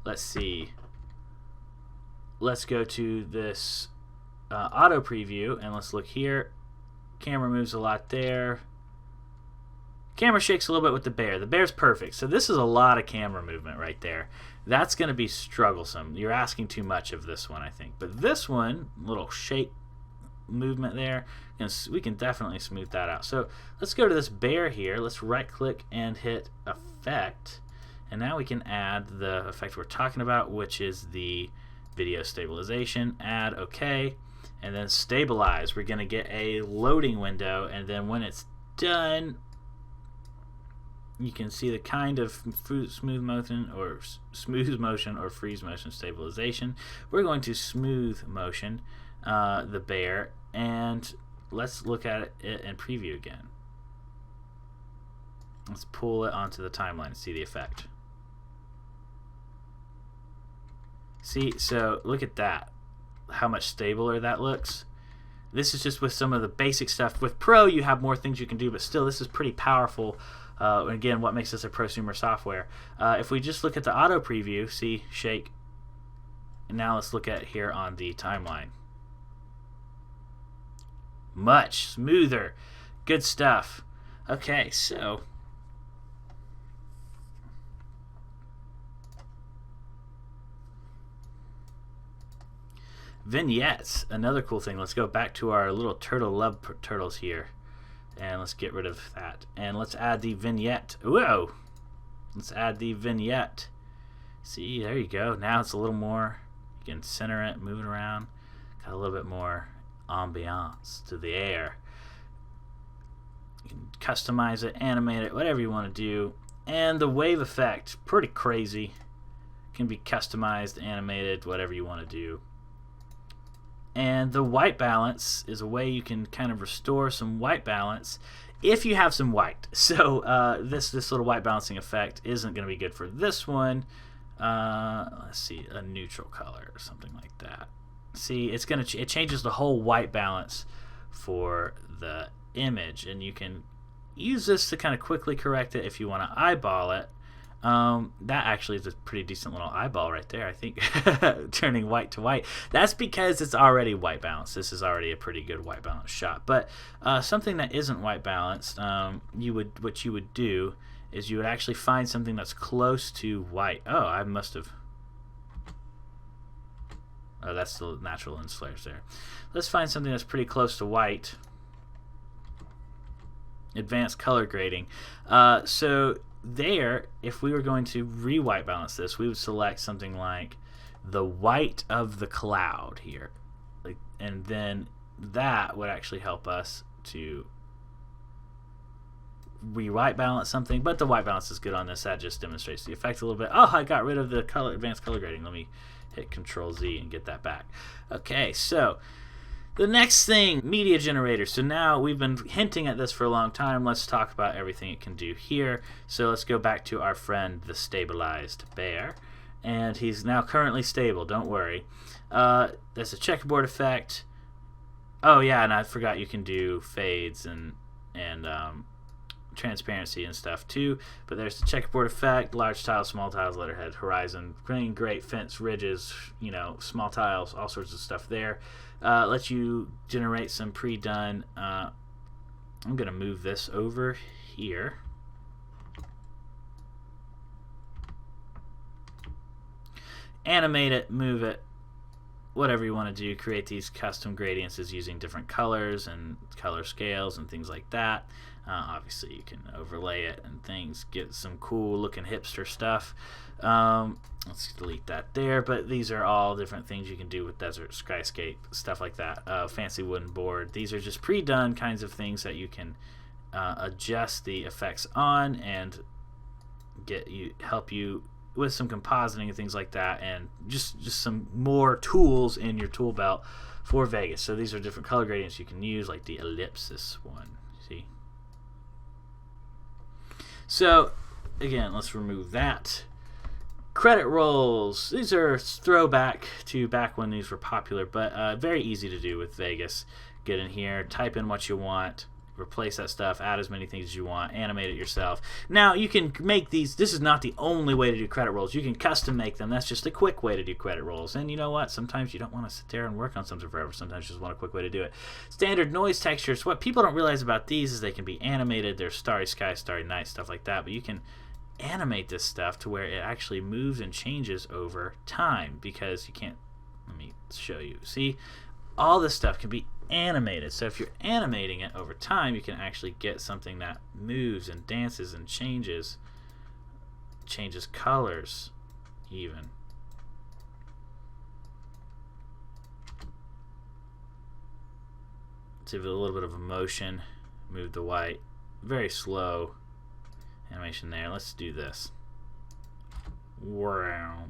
Let's see. Let's go to this auto preview and let's look here. Camera moves a lot there. Camera shakes a little bit with the bear. The bear's perfect. So this is a lot of camera movement right there. That's going to be strugglesome. You're asking too much of this one, I think. But this one, little shake movement there, and we can definitely smooth that out. So let's go to this bear here. Let's right click and hit effect. And now we can add the effect we're talking about, which is the video stabilization. Add OK, and then stabilize. We're going to get a loading window, and then when it's done, you can see the kind of smooth motion or freeze motion stabilization. We're going to smooth motion the bear, and let's look at it in preview again. Let's pull it onto the timeline and see the effect. See, so look at that, how much stabler that looks. This is just with some of the basic stuff. With Pro, you have more things you can do, but still, this is pretty powerful. Again, what makes this a prosumer software? If we just look at the auto preview, see, shake. And now let's look at here on the timeline. Much smoother. Good stuff. Okay, so Vignettes, another cool thing. Let's go back to our little turtle love turtles here, and let's get rid of that, and let's add the vignette. Whoa, let's add the vignette. See, there you go. Now it's a little more, you can center it, move it around, got a little bit more ambiance to the air. You can customize it, animate it, whatever you want to do. And the wave effect, pretty crazy, can be customized, animated, whatever you want to do. And the white balance is a way you can kind of restore some white balance if you have some white. So this little white balancing effect isn't going to be good for this one. Let's see, a neutral color or something like that. See, it changes the whole white balance for the image, and you can use this to kind of quickly correct it if you want to eyeball it. That actually is a pretty decent little eyeball right there, I think. Turning white to white. That's because it's already white balanced. This is already a pretty good white balance shot. But something that isn't white balanced, what you would do is you would actually find something that's close to white. Oh, I must have. Oh, that's the natural lens flares there. Let's find something that's pretty close to white. Advanced color grading. So there, if we were going to re-white balance this, we would select something like the white of the cloud here, and then that would actually help us to re-white balance something. But the white balance is good on this. That just demonstrates the effect a little bit. Oh, I got rid of the advanced color grading. Let me hit Control Z and get that back. Okay, so the next thing, media generator. So now we've been hinting at this for a long time. Let's talk about everything it can do here. So let's go back to our friend, the stabilized bear. And he's now currently stable, don't worry. There's a checkerboard effect. Oh yeah, and I forgot you can do fades and transparency and stuff too. But there's the checkerboard effect, large tiles, small tiles, letterhead, horizon, green, great, fence, ridges, small tiles, all sorts of stuff there. Let you generate some pre-done. I'm going to move this over here. Animate it, move it, whatever you want to do. Create these custom gradients using different colors and color scales and things like that. Obviously, you can overlay it and things, get some cool looking hipster stuff. Let's delete that there, but these are all different things you can do with desert, skyscape, stuff like that. Fancy wooden board. These are just pre-done kinds of things that you can adjust the effects on and help you with some compositing and things like that, and just some more tools in your tool belt for Vegas. So these are different color gradients you can use, like the ellipsis one. See? So again, let's remove that. Credit rolls. These are throwback to back when these were popular, but very easy to do with Vegas. Get in here, type in what you want, replace that stuff, add as many things as you want, animate it yourself. Now you can make these. This is not the only way to do credit rolls. You can custom make them. That's just a quick way to do credit rolls. And you know what? Sometimes you don't want to sit there and work on something forever. Sometimes you just want a quick way to do it. Standard noise textures. What people don't realize about these is they can be animated. There's starry sky, starry night, stuff like that. But you can animate this stuff to where it actually moves and changes over time, because you can't. Let me show you. See, all this stuff can be animated. So if you're animating it over time, you can actually get something that moves and dances and changes colors even. Let's give it a little bit of emotion. Move the white. Very slow animation there. Let's do this. Wow.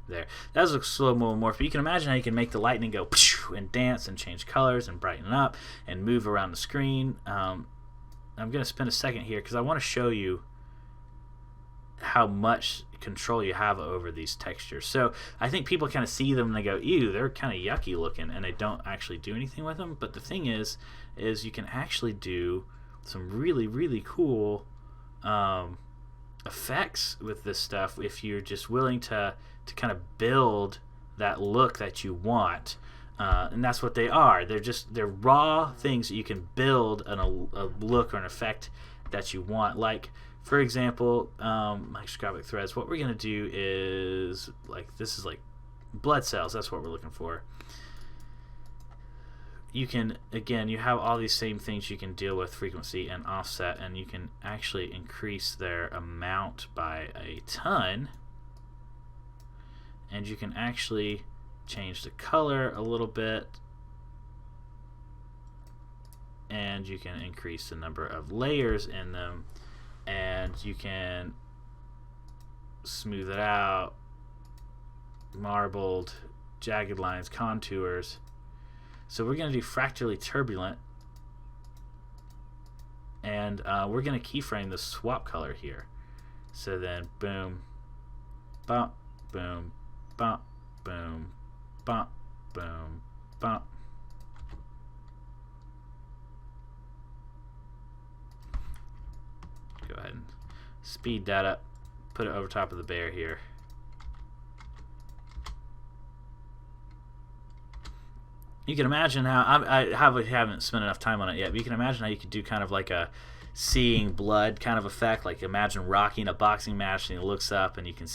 There. That was a slow-mo morph, but you can imagine how you can make the lightning go and dance and change colors and brighten up and move around the screen. I'm going to spend a second here because I want to show you how much control you have over these textures. So I think people kind of see them and they go, ew, they're kind of yucky looking, and they don't actually do anything with them. But the thing is you can actually do some really, really cool effects with this stuff if you're just willing to kind of build that look that you want, and that's what they are. They're raw things that you can build a look or an effect that you want. Like, for example, microscopic threads. What we're gonna do is, like, this is like blood cells. That's what we're looking for. you can, again, you have all these same things you can deal with, frequency and offset, and you can actually increase their amount by a ton. And you can actually change the color a little bit, and you can increase the number of layers in them, and you can smooth it out, marbled, jagged lines, contours. So we're going to do fractally turbulent, and we're going to keyframe the swap color here. So then boom, bump, boom, bump, boom, bump, boom, bump. Go ahead and speed that up, put it over top of the bear here. You can imagine how, I haven't spent enough time on it yet, but you can imagine how you could do kind of like a seeing blood kind of effect. Like imagine Rocky in a boxing match and he looks up and you can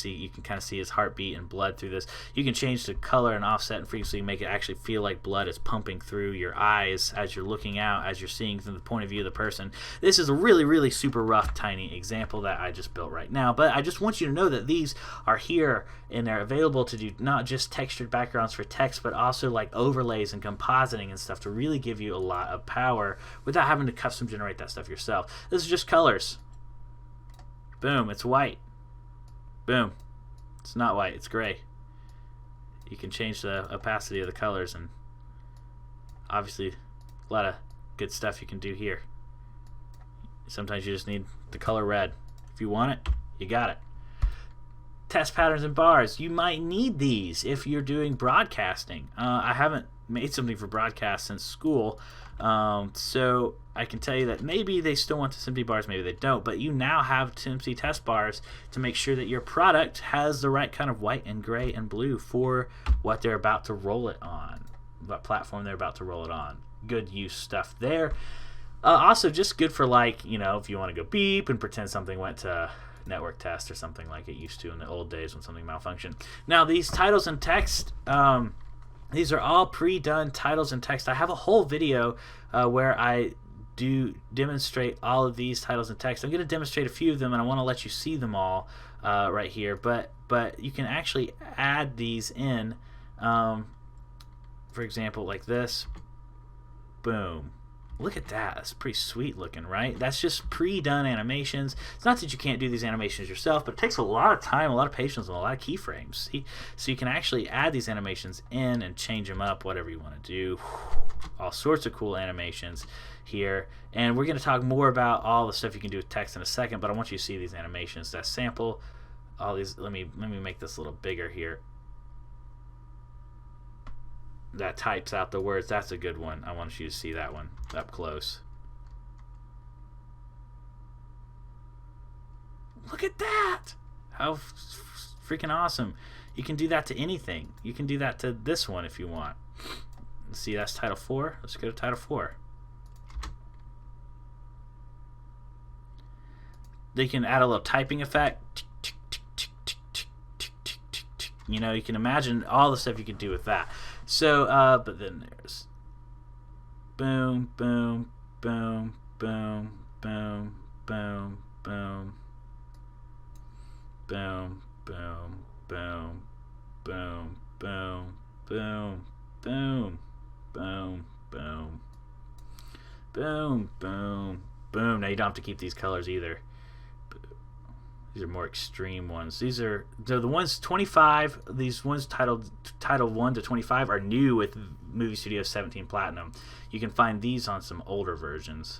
kind of see his heartbeat and blood through this. You can change the color and offset and frequency and make it actually feel like blood is pumping through your eyes as you're looking out, as you're seeing from the point of view of the person. This is a really, really super rough, tiny example that I just built right now, but I just want you to know that these are here and they're available to do not just textured backgrounds for text, but also like overlays and compositing and stuff to really give you a lot of power without having to custom generate that stuff yourself. This is just colors. Boom, it's white. Boom, it's not white, it's gray. You can change the opacity of the colors, and obviously a lot of good stuff you can do here. Sometimes you just need the color red. If you want it, you got it. Test patterns and bars. You might need these if you're doing broadcasting. I haven't made something for broadcast since school, so I can tell you that maybe they still want the empty bars, maybe they don't, but you now have empty test bars to make sure that your product has the right kind of white and gray and blue for what they're about to roll it on, what platform they're about to roll it on. Good use stuff there. Also just good for, like, you know, if you want to go beep and pretend something went to network test or something like it used to in the old days when something malfunctioned. Now these titles and text, these are all pre-done titles and text. I have a whole video where I do demonstrate all of these titles and text. I'm going to demonstrate a few of them, and I want to let you see them all right here. But you can actually add these in, for example, like this. Boom. Look at that. That's pretty sweet looking, right? That's just pre-done animations. It's not that you can't do these animations yourself, but it takes a lot of time, a lot of patience, and a lot of keyframes. See? So you can actually add these animations in and change them up, whatever you want to do. All sorts of cool animations here. And we're going to talk more about all the stuff you can do with text in a second, but I want you to see these animations. That sample, all these. Let me make this a little bigger here. That types out the words. That's a good one. I want you to see that one up close. Look at that! How freaking awesome. You can do that to anything. You can do that to this one if you want. Let's see, that's title 4. Let's go to title 4. They can add a little typing effect. You know, you can imagine all the stuff you can do with that. So, but then there's boom, boom, boom, boom, boom, boom, boom, boom, boom, boom, boom, boom, boom, boom, boom, boom, boom, boom, boom. Now you don't have to keep these colors either. These are more extreme ones. They're the ones 25. These ones titled 1 to 25 are new with Movie Studio 17 Platinum. You can find these on some older versions.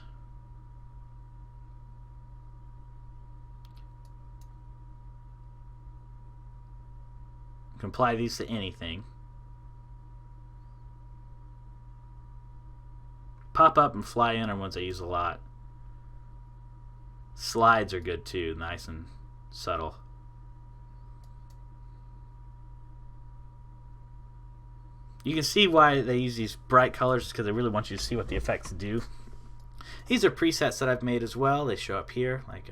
You can apply these to anything. Pop up and fly in are ones I use a lot. Slides are good too, nice and subtle. You can see why they use these bright colors, because they really want you to see what the effects do. These are presets that I've made as well. They show up here. Like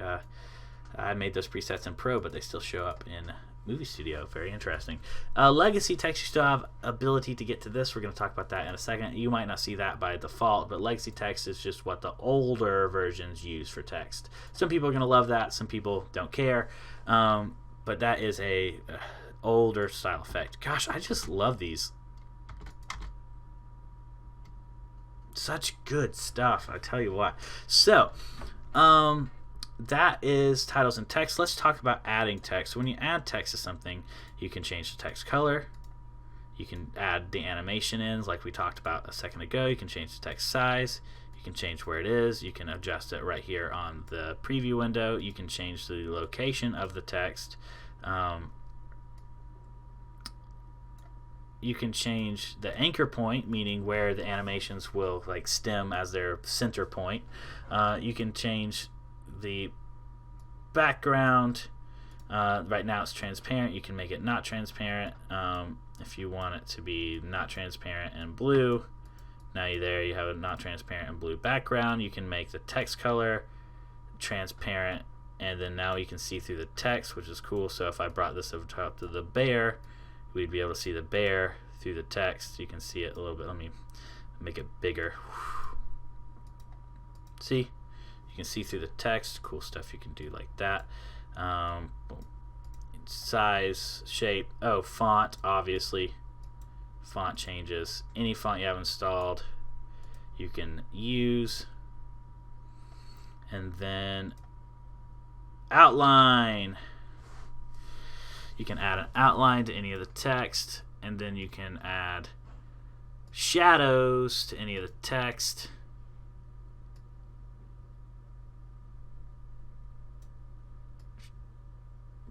I made those presets in Pro, but they still show up in Movie Studio, very interesting. Legacy text, you still have ability to get to this. We're going to talk about that in a second. You might not see that by default, but legacy text is just what the older versions use for text. Some people are going to love that. Some people don't care. But that is a older style effect. Gosh, I just love these. Such good stuff, I tell you what. So, that is titles and text. Let's talk about adding text. When you add text to something, you can change the text color. You can add the animation ins like we talked about a second ago. You can change the text size. You can change where it is. You can adjust it right here on the preview window. You can change the location of the text. You can change the anchor point, meaning where the animations will like stem as their center point. You can change the background. Right now it's transparent. You can make it not transparent. If you want it to be not transparent and blue, now you have a not transparent and blue background. You can make the text color transparent, and then now you can see through the text, which is cool. So if I brought this over top to the bear, we'd be able to see the bear through the text. You can see it a little bit. Let me make it bigger. See? You can see through the text. Cool stuff you can do like that. Size, shape. Oh, font, obviously. Font changes. Any font you have installed, you can use. And then outline. You can add an outline to any of the text, and then you can add shadows to any of the text.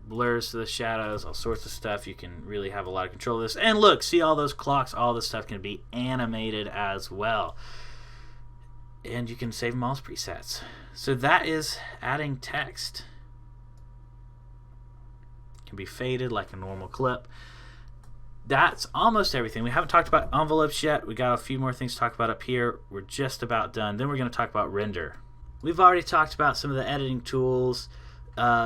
Blurs to the shadows, all sorts of stuff. You can really have a lot of control of this. And look, see all those clocks? All this stuff can be animated as well. And you can save them all as presets. So that is adding text. It can be faded like a normal clip. That's almost everything. We haven't talked about envelopes yet. We got a few more things to talk about up here. We're just about done. Then we're going to talk about render. We've already talked about some of the editing tools.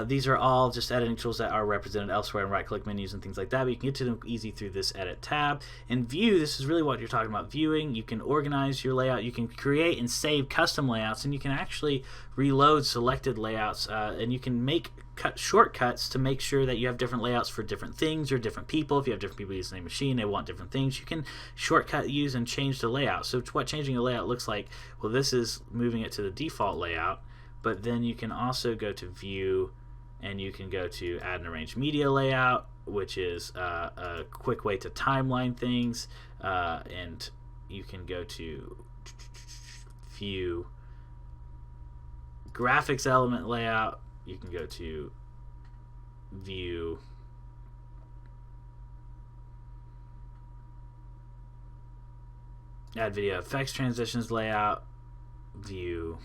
These are all just editing tools that are represented elsewhere in right-click menus and things like that, but you can get to them easy through this Edit tab. In View, this is really what you're talking about, viewing. You can organize your layout. You can create and save custom layouts, and you can actually reload selected layouts, and you can make shortcuts to make sure that you have different layouts for different things or different people. If you have different people using the same machine, they want different things, you can shortcut use and change the layout. So what changing a layout looks like, well, this is moving it to the default layout. But then you can also go to View, and you can go to Add and Arrange Media Layout, which is a quick way to timeline things. And you can go to View, Graphics Element Layout. You can go to View, Add Video Effects Transitions Layout, View,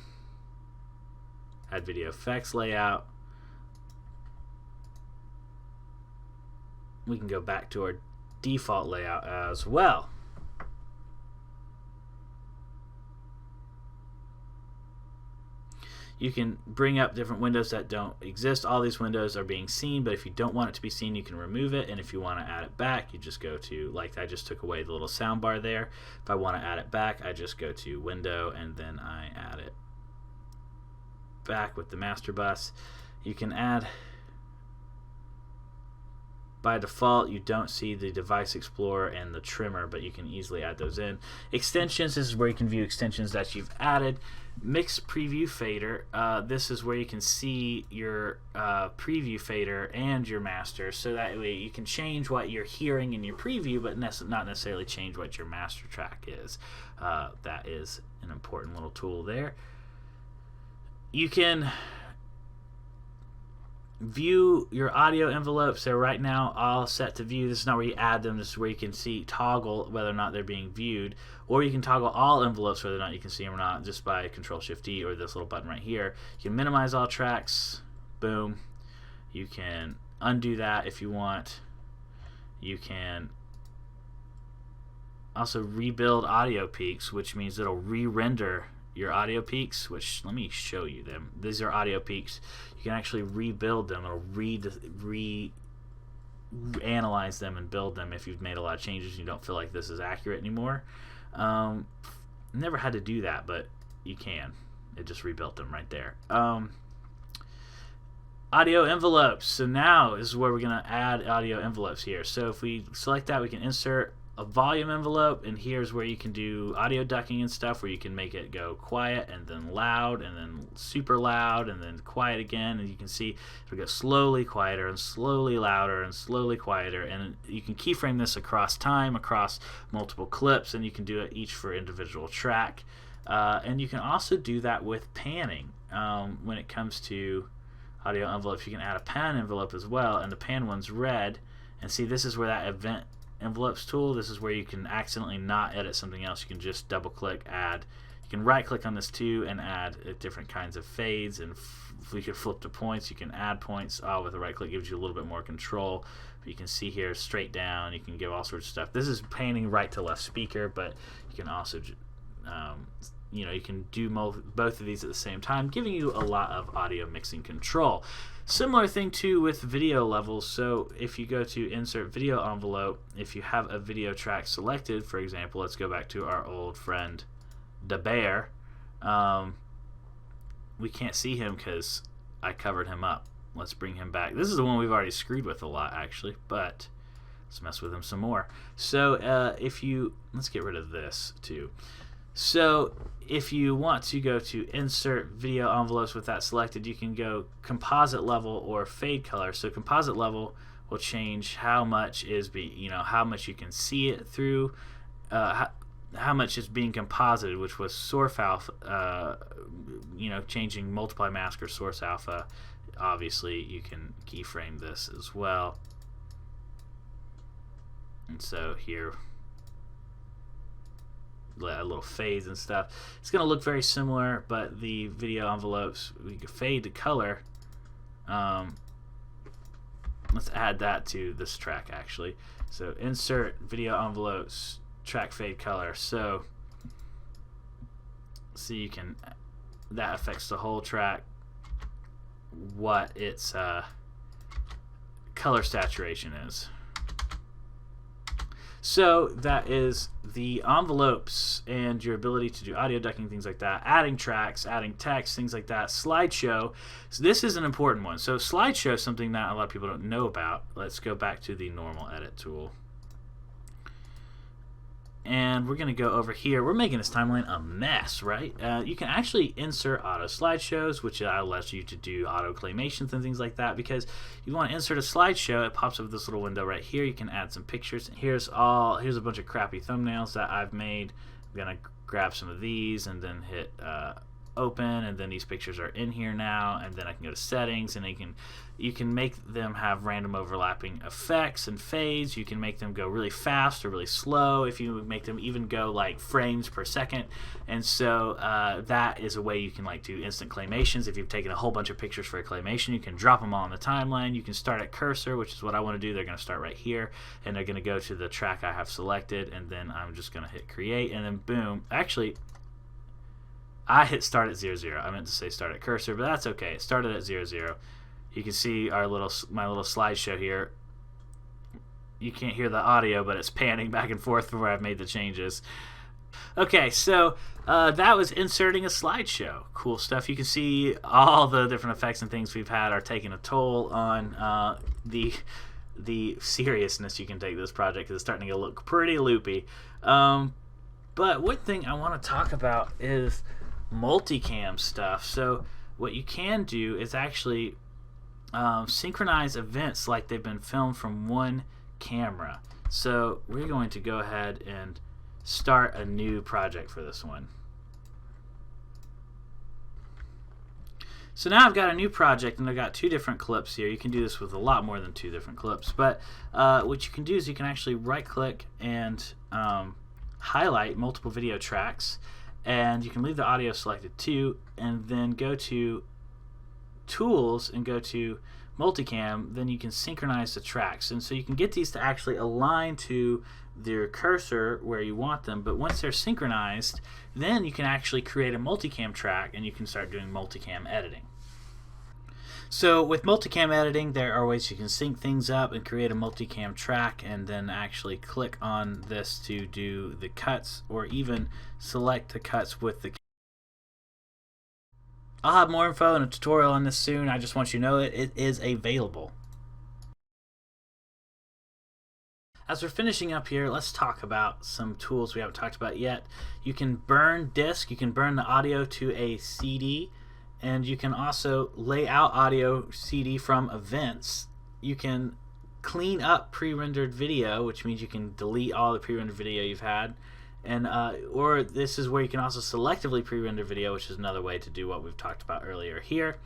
Add Video Effects Layout. We can go back to our default layout as well. You can bring up different windows that don't exist. All these windows are being seen, but if you don't want it to be seen, you can remove it. And if you want to add it back, you just go to, like I just took away the little sound bar there. If I want to add it back, I just go to Window, and then I add it back with the master bus. You can add, by default you don't see the Device Explorer and the trimmer, but you can easily add those in. Extensions, this is where you can view extensions that you've added. Mix Preview Fader, this is where you can see your preview fader and your master, so that way you can change what you're hearing in your preview but not necessarily change what your master track is. That is an important little tool there. You can view your audio envelopes. They're right now all set to view. This is not where you add them. This is where you can see toggle whether or not they're being viewed, or you can toggle all envelopes whether or not you can see them or not just by Control-Shift-D or this little button right here. You can minimize all tracks. Boom. You can undo that if you want. You can also rebuild audio peaks, which means it'll re-render your audio peaks, which let me show you them. These are audio peaks. You can actually rebuild them. It'll analyze them and build them if you've made a lot of changes and you don't feel like this is accurate anymore. Never had to do that, but you can. It just rebuilt them right there. Audio envelopes. So now is where we're going to add audio envelopes here. So if we select that, we can insert a volume envelope, and here's where you can do audio ducking and stuff, where you can make it go quiet and then loud and then super loud and then quiet again, and you can see it'll go slowly quieter and slowly louder and slowly quieter, and you can keyframe this across time, across multiple clips, and you can do it each for individual track. And you can also do that with panning. When it comes to audio envelopes, you can add a pan envelope as well, and the pan one's red, and see, this is where that event envelopes tool, this is where you can accidentally not edit something else. You can just double click, add. You can right click on this too and add different kinds of fades, and we could flip to points. You can add points with a right click, gives you a little bit more control. But you can see here straight down, you can give all sorts of stuff. This is panning right to left speaker, but you can also you can do both of these at the same time, giving you a lot of audio mixing control. Similar thing too with video levels. So if you go to insert video envelope, if you have a video track selected, for example, let's go back to our old friend the bear. We can't see him because I covered him up. Let's bring him back. This is the one we've already screwed with a lot, actually, but let's mess with him some more. So let's get rid of this too. So if you want to go to insert video envelopes with that selected, you can go composite level or fade color. So composite level will change how much is how much you can see it through, how much is being composited, which was source alpha, changing multiply mask or source alpha. Obviously you can keyframe this as well. And so here, little fades and stuff. It's going to look very similar, but the video envelopes, we can fade to color. Let's add that to this track actually. So insert video envelopes, track fade color. So you can, that affects the whole track, what its color saturation is. So that is the envelopes and your ability to do audio ducking, things like that, adding tracks, adding text, things like that. Slideshow, so this is an important one. So slideshow is something that a lot of people don't know about. Let's go back to the normal edit tool. And we're going to go over here. We're making this timeline a mess, right? You can actually insert auto slideshows, which allows you to do auto claymations and things like that. Because you want to insert a slideshow, it pops up with this little window right here. You can add some pictures. Here's a bunch of crappy thumbnails that I've made. I'm going to grab some of these and then hit open, and then these pictures are in here now, and then I can go to settings, and you can make them have random overlapping effects and fades. You can make them go really fast or really slow, if you make them even go like frames per second. And so that is a way you can like do instant claymations. If you've taken a whole bunch of pictures for a claymation, you can drop them all on the timeline. You can start at cursor, which is what I want to do. They're going to start right here, and they're going to go to the track I have selected, and then I'm just going to hit create, and then boom. Actually, I hit start at 0, 0. I meant to say start at cursor, but that's okay. It started at 0, 0. You can see my little slideshow here. You can't hear the audio, but it's panning back and forth from where I've made the changes. Okay, so that was inserting a slideshow. Cool stuff. You can see all the different effects and things we've had are taking a toll on the seriousness you can take this project, because it's starting to look pretty loopy. But one thing I want to talk about is multicam stuff. So what you can do is actually synchronize events like they've been filmed from one camera. So we're going to go ahead and start a new project for this one. So now I've got a new project, and I've got 2 different clips here. You can do this with a lot more than 2 different clips, but what you can do is you can actually right click and highlight multiple video tracks, and you can leave the audio selected too, and then go to tools and go to multicam. Then you can synchronize the tracks, and so you can get these to actually align to their cursor where you want them. But once they're synchronized, then you can actually create a multicam track, and you can start doing multicam editing. So with multicam editing, there are ways you can sync things up and create a multicam track and then actually click on this to do the cuts, or even select the cuts with the... I'll have more info and a tutorial on this soon. I just want you to know it is available. As we're finishing up here, let's talk about some tools we haven't talked about yet. You can burn disk, you can burn the audio to a CD, and you can also lay out audio CD from events. You can clean up pre-rendered video, which means you can delete all the pre-rendered video you've had. And or this is where you can also selectively pre-render video, which is another way to do what we've talked about earlier here.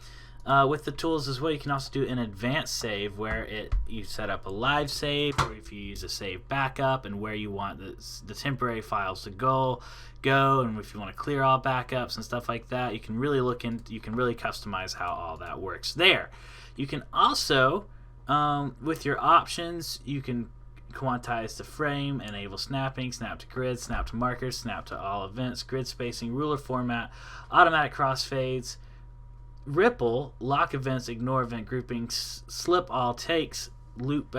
With the tools as well, you can also do an advanced save where you set up a live save, or if you use a save backup, and where you want the temporary files to go, and if you want to clear all backups and stuff like that. You can really you can really customize how all that works there. You can also, with your options, you can quantize the frame, enable snapping, snap to grid, snap to markers, snap to all events, grid spacing, ruler format, automatic crossfades, ripple, lock events, ignore event groupings, slip all takes, loop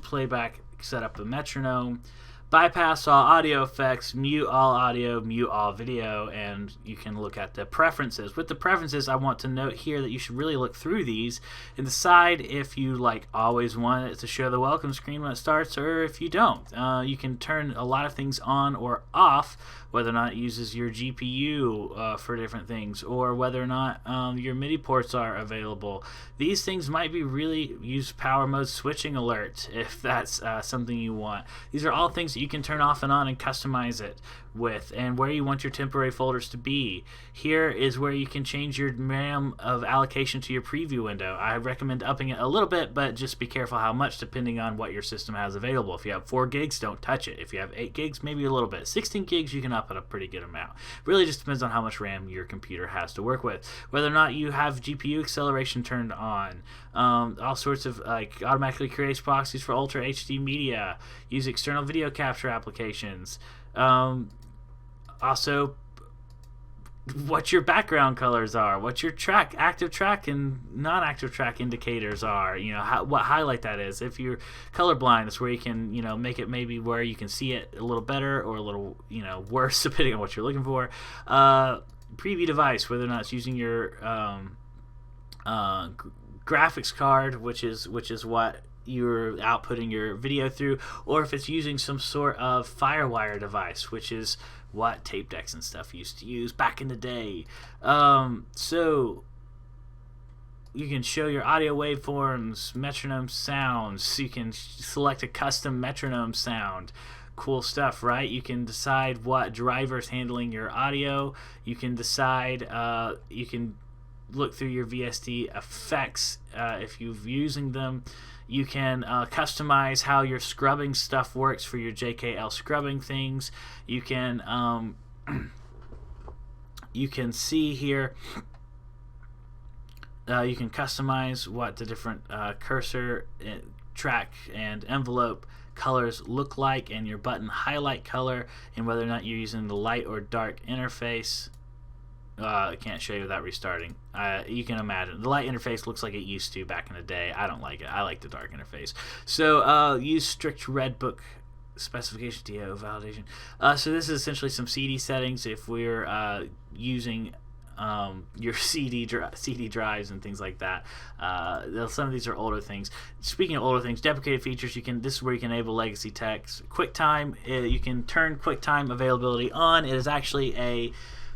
playback, set up a metronome, bypass all audio effects, mute all audio, mute all video, and you can look at the preferences. With the preferences, I want to note here that you should really look through these and decide if you always want it to show the welcome screen when it starts, or if you don't. You can turn a lot of things on or off, whether or not it uses your GPU for different things, or whether or not your MIDI ports are available. These things might be really use power mode switching alert if that's something you want. These are all things that you can turn off and on and customize it with, and where you want your temporary folders to be. Here is where you can change your RAM of allocation to your preview window. I recommend upping it a little bit, but just be careful how much depending on what your system has available. If you have 4 gigs, don't touch it. If you have 8 gigs, maybe a little bit. 16 gigs, you can up it a pretty good amount. Really just depends on how much RAM your computer has to work with. Whether or not you have GPU acceleration turned on, all sorts of automatically creates proxies for Ultra HD media, use external video capture applications. Also, what your background colors are, what your active track and non-active track indicators are, what highlight that is. If you're colorblind, that's where you can make it maybe where you can see it a little better or a little worse depending on what you're looking for. Preview device, whether or not it's using your graphics card, which is what you're outputting your video through, or if it's using some sort of FireWire device, which is what tape decks and stuff used to use back in the day. So you can show your audio waveforms, metronome sounds. You can select a custom metronome sound. Cool stuff, right? You can decide what driver's handling your audio. You can decide, you can look through your VST effects if you're using them. You can customize how your scrubbing stuff works for your JKL scrubbing things. You can see here. You can customize what the different cursor, track, and envelope colors look like, and your button highlight color, and whether or not you're using the light or dark interface. I can't show you without restarting. You can imagine the light interface looks like it used to back in the day. I don't like it. I like the dark interface. So use strict red book specification DO validation. So this is essentially some CD settings. If we're using your CD drives and things like that. Some of these are older things. Speaking of older things, deprecated features, this is where you can enable legacy text. QuickTime, you can turn QuickTime availability on. It is actually a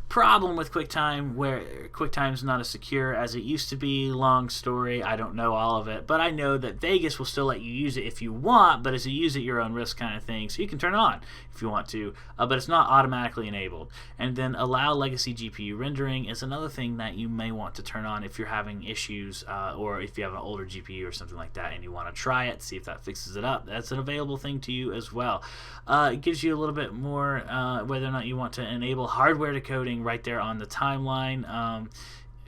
problem with QuickTime where QuickTime is not as secure as it used to be. Long story, I don't know all of it, but I know that Vegas will still let you use it if you want, but it's a use at your own risk kind of thing, so you can turn it on if you want to, but it's not automatically enabled. And then allow legacy GPU rendering is another thing that you may want to turn on if you're having issues, or if you have an older GPU or something like that and you want to try it, see if that fixes it up. That's an available thing to you as well. It gives you a little bit more whether or not you want to enable hardware decoding right there on the timeline.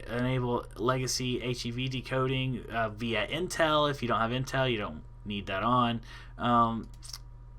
Enable legacy HEV decoding via Intel. If you don't have Intel, you don't need that on.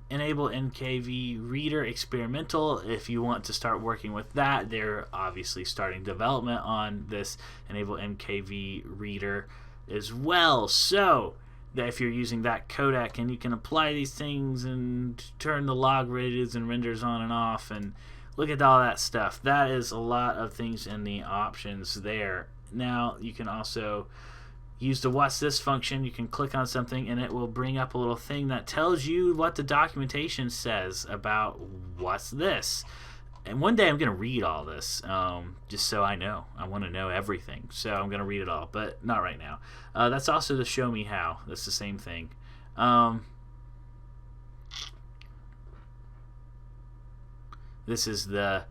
enable NKV Reader experimental. If you want to start working with that, they're obviously starting development on this enable NKV Reader as well. So that if you're using that codec, and you can apply these things and turn the log radius and renders on and off, and look at all that stuff. That is a lot of things in the options there. Now you can also use the what's this function. You can click on something and it will bring up a little thing that tells you what the documentation says about what's this. And one day I'm going to read all this, just so I know. I want to know everything, so I'm going to read it all, but not right now. That's also the show me how. That's the same thing. This is the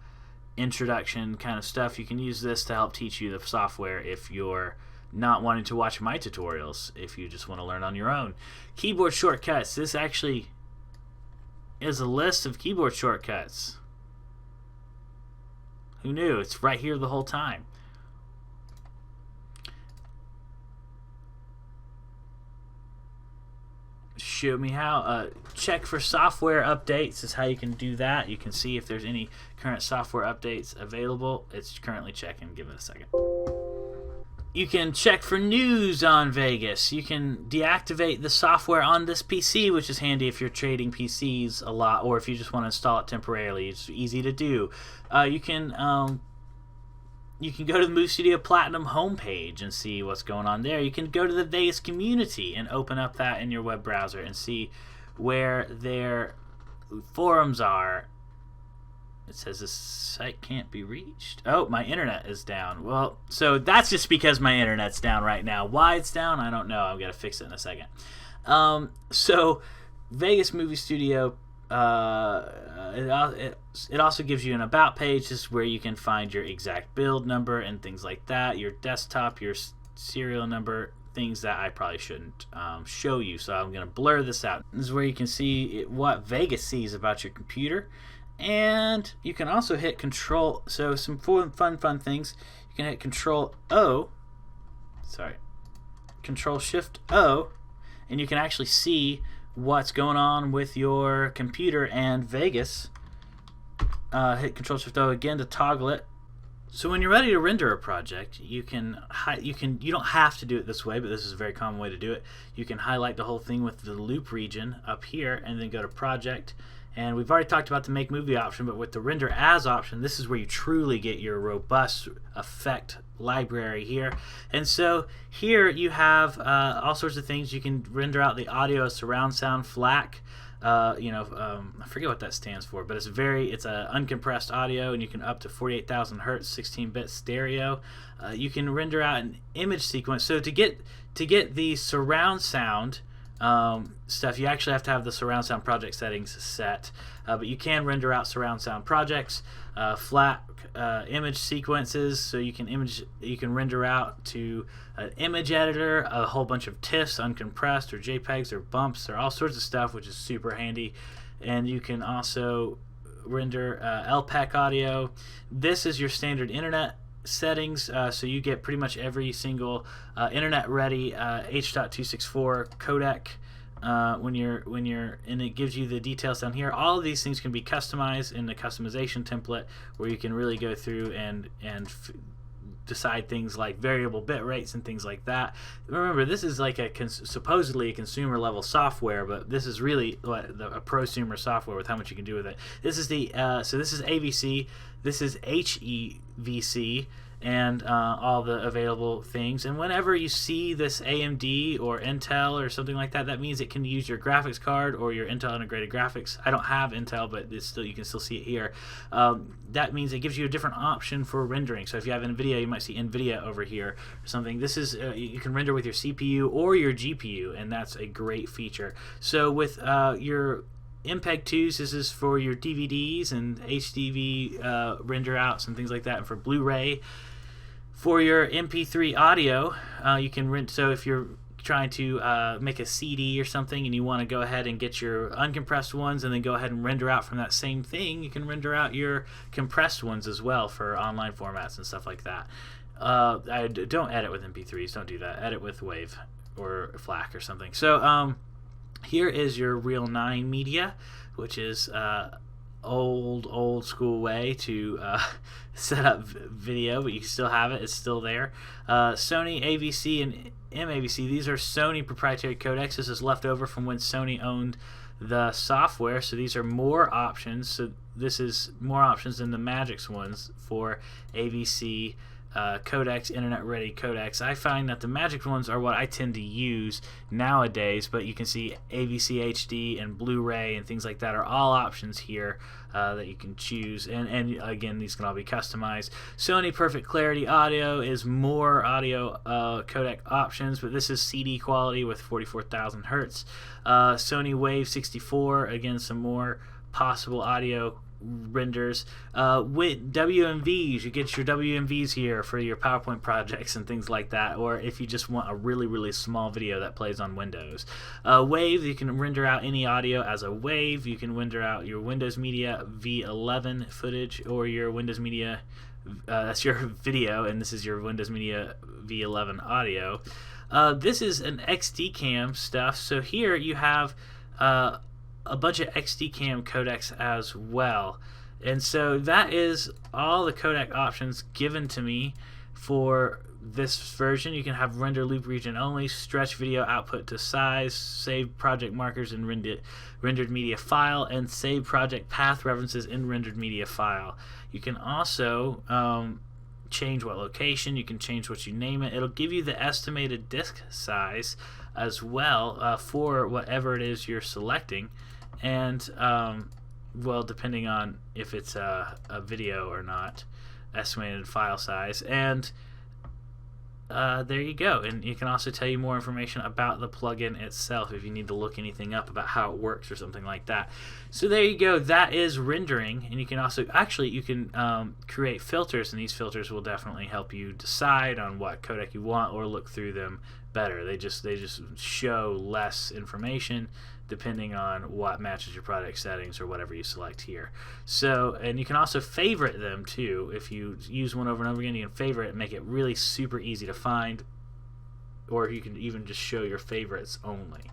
introduction kind of stuff. You can use this to help teach you the software if you're not wanting to watch my tutorials, if you just want to learn on your own. Keyboard shortcuts. This actually is a list of keyboard shortcuts. Who knew? It's right here the whole time. Show me how. Check for software updates is how you can do that. You can see if there's any current software updates available. It's currently checking. Give it a second. You can check for news on Vegas. You can deactivate the software on this PC, which is handy if you're trading PCs a lot, or if you just want to install it temporarily. It's easy to do. You can go to the Movie Studio Platinum homepage and see what's going on there. You can go to the Vegas community and open up that in your web browser and see where their forums are. It says this site can't be reached. Oh, my internet is down. Well, so that's just because my internet's down right now. Why it's down, I don't know. I'm going to fix it in a second. So Vegas Movie Studio, it also gives you an about page. This is where you can find your exact build number and things like that, your desktop, your serial number, things that I probably shouldn't show you. So I'm going to blur this out. This is where you can see what Vegas sees about your computer. And you can also hit Control. So some fun things. You can hit Control Shift O, and you can actually see what's going on with your computer and Vegas. Hit Control Shift O again to toggle it. So when you're ready to render a project, you don't have to do it this way, but this is a very common way to do it. You can highlight the whole thing with the loop region up here, and then go to Project. And we've already talked about the Make Movie option, but with the Render As option, this is where you truly get your robust effect library here. And so here you have all sorts of things. You can render out the audio, surround sound, FLAC. I forget what that stands for, but it's a uncompressed audio, and you can up to 48,000 hertz, 16-bit stereo. You can render out an image sequence. So to get the surround sound stuff, you actually have to have the surround sound project settings set, but you can render out surround sound projects, flat image sequences, so you can render out to an image editor a whole bunch of TIFFs, uncompressed, or JPEGs, or bumps, or all sorts of stuff, which is super handy. And you can also render LPEC audio. This is your standard internet settings, so you get pretty much every single internet ready H.264 codec when you're and it gives you the details down here. All of these things can be customized in the customization template, where you can really go through and decide things like variable bit rates and things like that. Remember, this is like supposedly a consumer level software, but this is really a prosumer software with how much you can do with it. This is so this is AVC, this is HEVC, and all the available things. And whenever you see this AMD or Intel or something like that, that means it can use your graphics card or your Intel integrated graphics. I don't have Intel, but you can still see it here. That means it gives you a different option for rendering. So if you have NVIDIA, you might see NVIDIA over here or something. This is you can render with your CPU or your GPU, and that's a great feature. So with your MPEG-2s, this is for your DVDs and HDV render outs and things like that, and for Blu-ray. For your MP3 audio, you can rent. So if you're trying to make a CD or something, and you want to go ahead and get your uncompressed ones, and then go ahead and render out from that same thing, you can render out your compressed ones as well for online formats and stuff like that. Don't edit with MP3s. Don't do that. Edit with WAV or FLAC or something. So here is your Real 9 media, which is old school way to set up video, but you can still have it. It's still there. Sony AVC and MAVC, these are Sony proprietary codecs. This is left over from when Sony owned the software, so these are more options. So this is more options than the Magix ones for AVC codecs, internet ready codecs. I find that the Magix ones are what I tend to use nowadays, but you can see AVC HD and Blu-ray and things like that are all options here that you can choose, and again, these can all be customized. Sony Perfect Clarity Audio is more audio codec options, but this is CD quality with 44,000 hertz. Sony Wave 64, again, some more possible audio renders. With WMVs, you get your WMVs here for your PowerPoint projects and things like that, or if you just want a really small video that plays on Windows. Wave, you can render out any audio as a wave. You can render out your Windows Media V11 footage or your Windows Media that's your video, and this is your Windows Media V11 audio. This is an XD-Cam stuff, so here you have a bunch of XD-Cam codecs as well, and so that is all the codec options given to me for this version. You can have render loop region only, stretch video output to size, save project markers in rendered media file, and save project path references in rendered media file. You can also change what location, you can change what you name it. It'll give you the estimated disk size as well for whatever it is you're selecting, and well, depending on if it's a video or not, estimated file size. And there you go. And you can also tell you more information about the plugin itself if you need to look anything up about how it works or something like that. So there you go. That is rendering. And you can also you can create filters, and these filters will definitely help you decide on what codec you want or look through them better. They just show less information depending on what matches your product settings or whatever you select here. So, and you can also favorite them too. If you use one over and over again, you can favorite it and make it really super easy to find, or you can even just show your favorites only.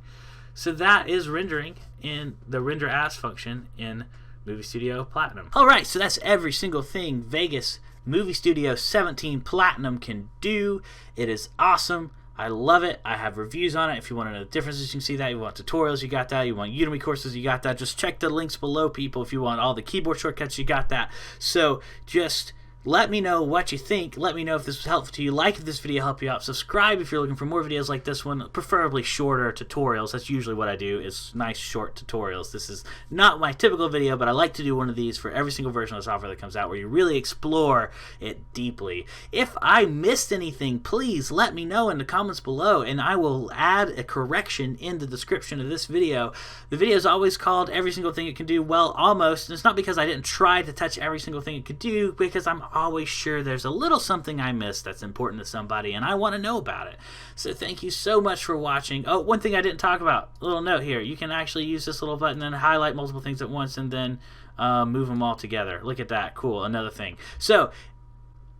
So that is rendering in the render as function in Movie Studio Platinum. Alright, so that's every single thing Vegas Movie Studio 17 Platinum can do. It is awesome. I love it. I have reviews on it. If you want to know the differences, you can see that. You want tutorials, you got that. You want Udemy courses, you got that. Just check the links below, people. If you want all the keyboard shortcuts, you got that. So just let me know what you think. Let me know if this was helpful to you. Like if this video helped you out. Subscribe if you're looking for more videos like this one, preferably shorter tutorials. That's usually what I do, is nice short tutorials. This is not my typical video, but I like to do one of these for every single version of the software that comes out, where you really explore it deeply. If I missed anything, please let me know in the comments below, and I will add a correction in the description of this video. The video is always called Every Single Thing It Can Do. Well, almost. And it's not because I didn't try to touch every single thing it could do, because I'm always sure there's a little something I missed that's important to somebody, and I want to know about it. So thank you so much for watching. Oh, one thing I didn't talk about, a little note here. You can actually use this little button and highlight multiple things at once, and then move them all together. Look at that. Cool. Another thing. So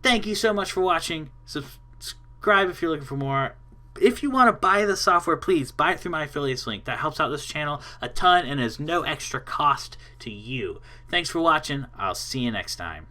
thank you so much for watching. Subscribe if you're looking for more. If you want to buy the software, please buy it through my affiliates link. That helps out this channel a ton and is no extra cost to you. Thanks for watching. I'll see you next time.